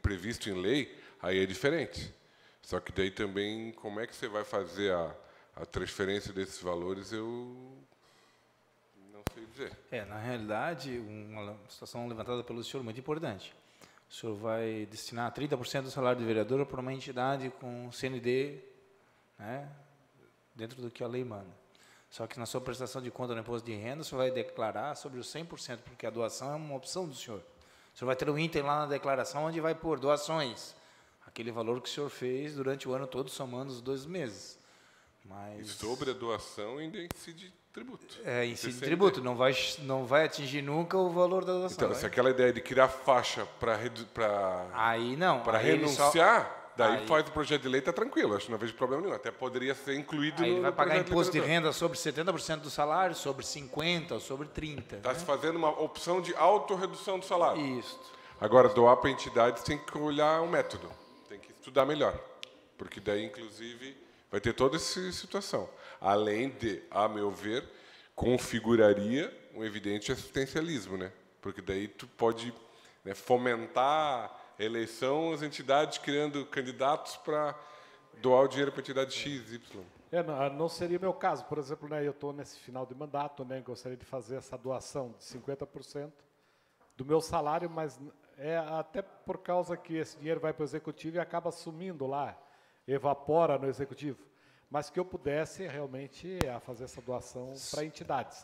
S5: previsto em lei, aí é diferente. Só que daí também, como é que você vai fazer a transferência desses valores, eu não sei dizer.
S2: Na realidade, uma situação levantada pelo senhor muito importante. O senhor vai destinar 30% do salário do vereador para uma entidade com CND, né, dentro do que a lei manda. Só que na sua prestação de conta no imposto de renda, o senhor vai declarar sobre os 100%, porque a doação é uma opção do senhor. O senhor vai ter um item lá na declaração onde vai pôr doações, aquele valor que o senhor fez durante o ano todo, somando os 2 meses. Mas...
S5: E sobre a doação ainda incide tributo.
S2: Incide tributo, não vai atingir nunca o valor da doação.
S5: Então, se aquela ideia de criar faixa para renunciar... Daí faz o projeto de lei, está tranquilo, acho que não vejo problema nenhum, até poderia ser incluído no
S2: ele vai pagar imposto de
S5: renda
S2: renda sobre 70% do salário, sobre 50% ou sobre 30%.
S5: Está se fazendo uma opção de autorredução do salário.
S2: Isso.
S5: Agora, doar para entidades tem que olhar o método, tem que estudar melhor, porque daí, inclusive, vai ter toda essa situação. Além de, a meu ver, configuraria um evidente assistencialismo, né? Porque daí tu pode, né, fomentar eleição, as entidades criando candidatos para doar o dinheiro para a entidade X, Y.
S10: Não seria meu caso. Por exemplo, né, eu estou nesse final de mandato, né, gostaria de fazer essa doação de 50%, do meu salário, mas é até por causa que esse dinheiro vai para o Executivo e acaba sumindo lá, evapora no Executivo. Mas que eu pudesse realmente fazer essa doação para entidades.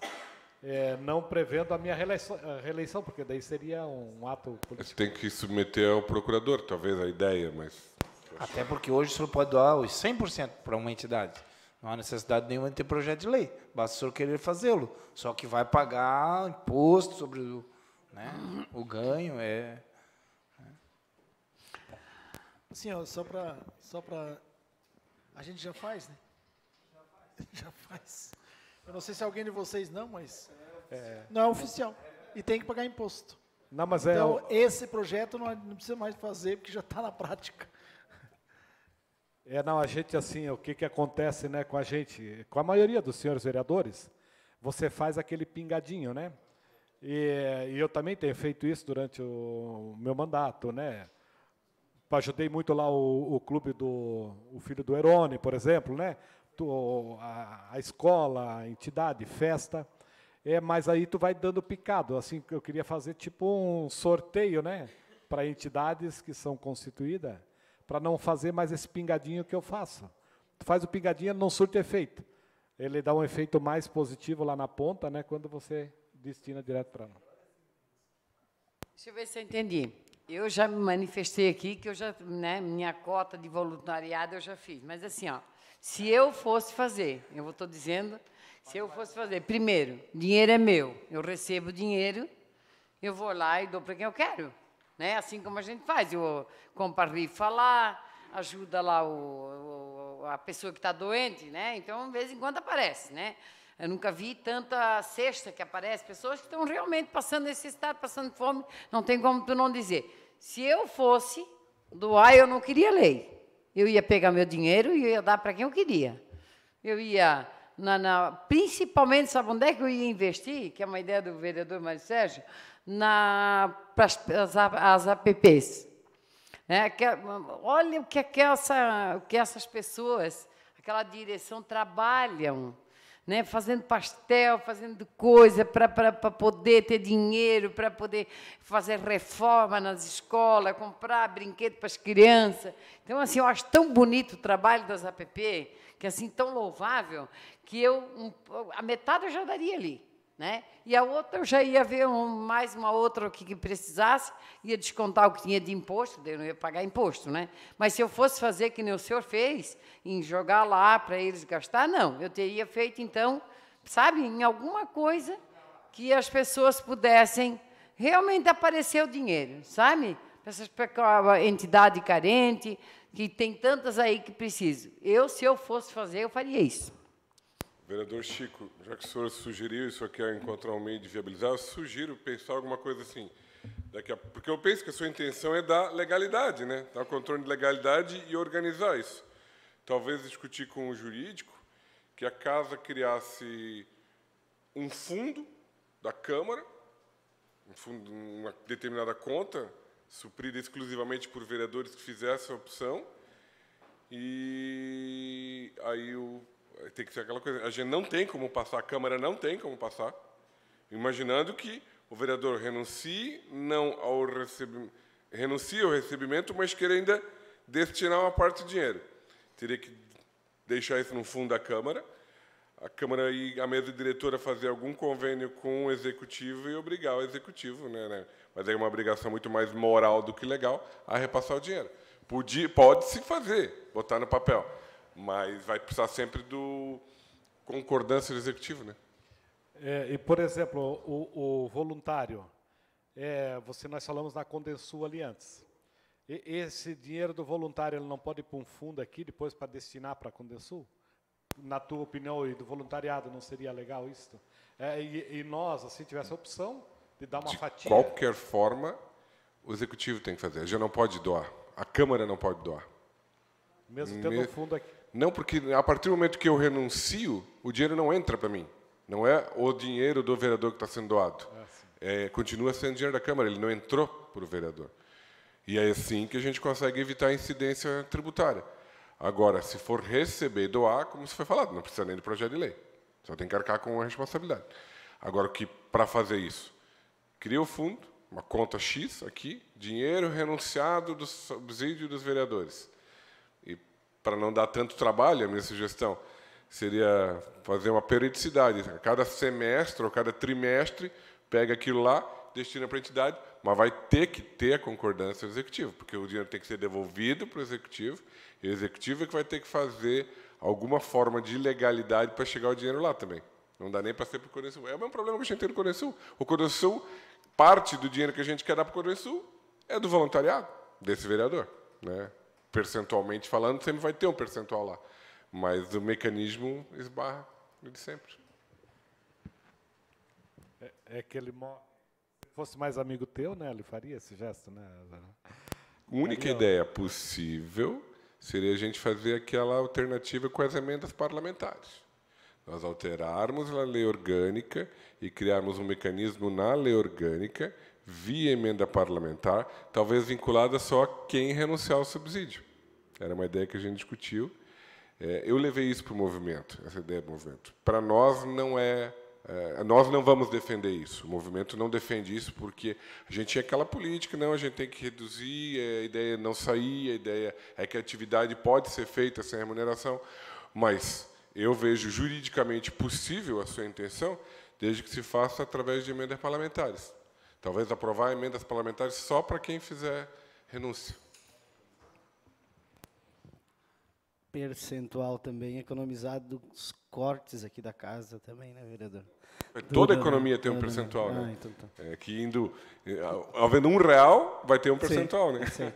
S10: Não prevendo a minha reeleição, porque daí seria um ato político.
S5: Você tem que submeter ao procurador, talvez, a ideia, mas...
S2: Até porque hoje o senhor pode doar os 100% para uma entidade. Não há necessidade nenhuma de ter projeto de lei. Basta o senhor querer fazê-lo. Só que vai pagar imposto sobre o, né, o ganho.
S7: Assim, ó, só para... A gente já faz, né? Já faz. Eu não sei se alguém de vocês não, mas não é oficial. E tem que pagar imposto.
S10: Não, mas
S7: então, esse projeto não precisa mais fazer, porque já está na prática.
S10: Não, a gente, assim, o que acontece, né, com a gente, com a maioria dos senhores vereadores, você faz aquele pingadinho, né? E eu também tenho feito isso durante o meu mandato, né? Ajudei muito lá o clube o filho do Herone, por exemplo, né? A escola, a entidade, festa. Mas aí tu vai dando picado. Assim, eu queria fazer tipo um sorteio, né? Para entidades que são constituídas, para não fazer mais esse pingadinho que eu faço. Tu faz o pingadinho, ele não surte efeito. Ele dá um efeito mais positivo lá na ponta, né? Quando você destina direto para lá.
S6: Deixa eu ver se eu entendi. Eu já me manifestei aqui que eu já, né, minha cota de voluntariado eu já fiz. Mas assim, ó, se eu fosse fazer, eu estou dizendo, se eu fosse fazer, primeiro, dinheiro é meu, eu recebo dinheiro, eu vou lá e dou para quem eu quero, né? Assim como a gente faz, eu compro a rifa lá, ajuda lá a pessoa que está doente, né? Então, de vez em quando aparece, né? Eu nunca vi tanta cesta que aparece, pessoas que estão realmente passando necessidade, passando fome, não tem como tu não dizer. Se eu fosse doar, eu não queria lei. Eu ia pegar meu dinheiro e eu ia dar para quem eu queria. Eu ia, principalmente, sabe onde é que eu ia investir? Que é uma ideia do vereador Mário Sérgio, para as APPs. Olha o que essas pessoas, aquela direção, trabalham, né, fazendo pastel, fazendo coisa para poder ter dinheiro, para poder fazer reforma nas escolas, comprar brinquedo para as crianças. Então, assim, eu acho tão bonito o trabalho das APP, que é assim, tão louvável, que a metade eu já daria ali, né? E a outra eu já ia ver mais uma outra que precisasse, ia descontar o que tinha de imposto, daí eu não ia pagar imposto, né? Mas se eu fosse fazer que nem o senhor fez, em jogar lá para eles gastar, não. Eu teria feito, então, sabe, em alguma coisa que as pessoas pudessem realmente aparecer o dinheiro, sabe? Para a entidade carente, que tem tantas aí que precisam. Se eu fosse fazer, eu faria isso.
S5: Vereador Chico, já que o senhor sugeriu e o senhor quer encontrar um meio de viabilizar, eu sugiro pensar alguma coisa assim. Porque eu penso que a sua intenção é dar legalidade, né? Dar o controle de legalidade e organizar isso. Talvez discutir com o jurídico que a casa criasse um fundo da Câmara, uma determinada conta, suprida exclusivamente por vereadores que fizessem a opção, e aí tem que ser aquela coisa, a gente não tem como passar, a Câmara não tem como passar, imaginando que o vereador renuncie ao recebimento, mas queira ainda destinar uma parte do dinheiro. Teria que deixar isso no fundo da Câmara, a Câmara e a mesa diretora fazer algum convênio com o Executivo e obrigar o Executivo, né? Mas é uma obrigação muito mais moral do que legal, a repassar o dinheiro. Pode-se fazer, botar no papel, mas vai precisar sempre do concordância do Executivo, né?
S10: E, por exemplo, o voluntário, nós falamos na Condensul ali antes. Esse dinheiro do voluntário ele não pode ir para um fundo aqui, depois para destinar para a Condensul? Na tua opinião, e do voluntariado, não seria legal isso? E nós, assim, tivesse a opção de dar uma fatia?
S5: De qualquer forma, o Executivo tem que fazer. Já não pode doar. A Câmara não pode doar.
S10: Mesmo tendo um fundo aqui?
S5: Não, porque a partir do momento que eu renuncio, o dinheiro não entra para mim. Não é o dinheiro do vereador que está sendo doado. Continua sendo dinheiro da Câmara, ele não entrou para o vereador. E é assim que a gente consegue evitar a incidência tributária. Agora, se for receber e doar, como se foi falado, não precisa nem de projeto de lei. Só tem que arcar com a responsabilidade. Agora, para fazer isso, cria o fundo, uma conta X aqui, dinheiro renunciado do subsídio dos vereadores. E, para não dar tanto trabalho, a minha sugestão seria fazer uma periodicidade. A cada semestre ou cada trimestre, pega aquilo lá, destina para a entidade, mas vai ter que ter a concordância do executivo, porque o dinheiro tem que ser devolvido para o executivo, e o executivo é que vai ter que fazer alguma forma de legalidade para chegar o dinheiro lá também. Não dá nem para ser para o Codesul. É o mesmo problema que a gente tem no Codesul. O Codesul, parte do dinheiro que a gente quer dar para o Codesul é do voluntariado desse vereador, né? Percentualmente falando, sempre vai ter um percentual lá. Mas o mecanismo esbarra de sempre.
S10: É que ele se fosse mais amigo teu, né? Ele faria esse gesto, né?
S5: A única ideia possível seria a gente fazer aquela alternativa com as emendas parlamentares. Nós alterarmos a lei orgânica e criarmos um mecanismo na lei orgânica, via emenda parlamentar, talvez vinculada só a quem renunciar ao subsídio. Era uma ideia que a gente discutiu. Eu levei isso para o movimento, essa ideia do movimento. Para nós não nós não vamos defender isso. O movimento não defende isso porque a gente tinha aquela política, não, a gente tem que reduzir, a ideia não sair, a ideia é que a atividade pode ser feita sem remuneração, mas eu vejo juridicamente possível a sua intenção, desde que se faça através de emendas parlamentares. Talvez aprovar emendas parlamentares só para quem fizer renúncia.
S9: Percentual também economizado dos cortes aqui da casa também, né, vereador?
S5: Toda a economia tem um percentual, né?
S9: Então tá.
S5: É que havendo R$1, vai ter um percentual, né?
S9: Sim.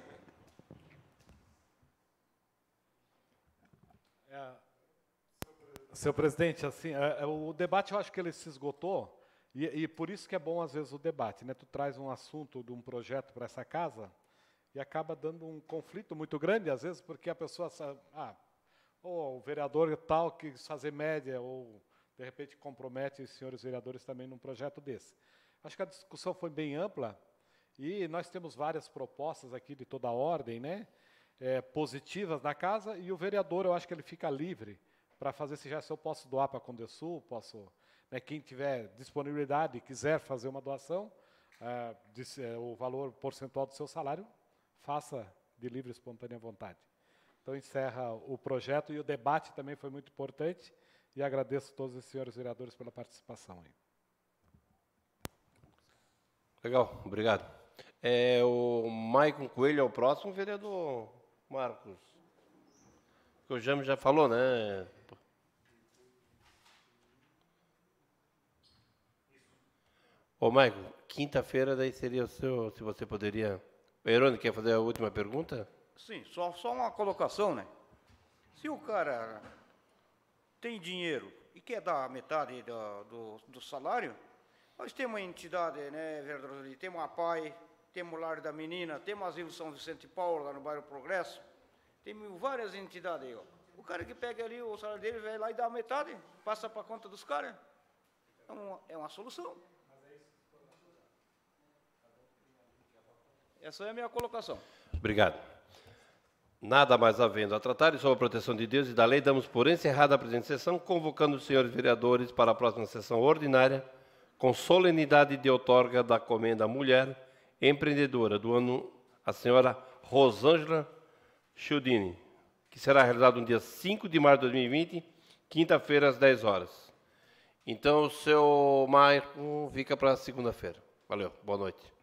S10: Senhor presidente, assim, o debate eu acho que ele se esgotou, e por isso que é bom, às vezes, o debate, né? Tu traz um assunto de um projeto para essa casa e acaba dando um conflito muito grande, às vezes, porque a pessoa sabe, o vereador tal quis fazer média, ou, de repente, compromete os senhores vereadores também num projeto desse. Acho que a discussão foi bem ampla, e nós temos várias propostas aqui de toda a ordem, né? Positivas na casa, e o vereador, eu acho que ele fica livre para fazer se eu posso doar para a Condesul, posso, né, quem tiver disponibilidade e quiser fazer uma doação, o valor percentual do seu salário, faça de livre e espontânea vontade. Então, encerra o projeto, e o debate também foi muito importante, e agradeço a todos os senhores vereadores pela participação aí.
S1: Legal, obrigado. O Maicon Coelho é o próximo, vereador Marcos. O James já falou, né? Ô, Maicon, quinta-feira daí seria o seu, se você poderia... O Herônimo quer fazer a última pergunta?
S8: Sim, só uma colocação, né? Se o cara tem dinheiro e quer dar metade do salário, nós temos uma entidade, né, vereador? Temos a PAI, temos o Lar da Menina, temos o Asilo São Vicente e Paulo, lá no bairro Progresso, temos várias entidades aí, ó. O cara que pega ali o salário dele, vai lá e dá a metade, passa para a conta dos caras. É uma solução. Essa é a minha colocação.
S1: Obrigado. Nada mais havendo a tratar, e sob a proteção de Deus e da lei, damos por encerrada a presente sessão, convocando os senhores vereadores para a próxima sessão ordinária, com solenidade de outorga da Comenda Mulher Empreendedora do ano, a senhora Rosângela Chiudini, que será realizado no dia 5 de março de 2020, quinta-feira, às 10 horas. Então, o seu Maicon fica para segunda-feira. Valeu, boa noite.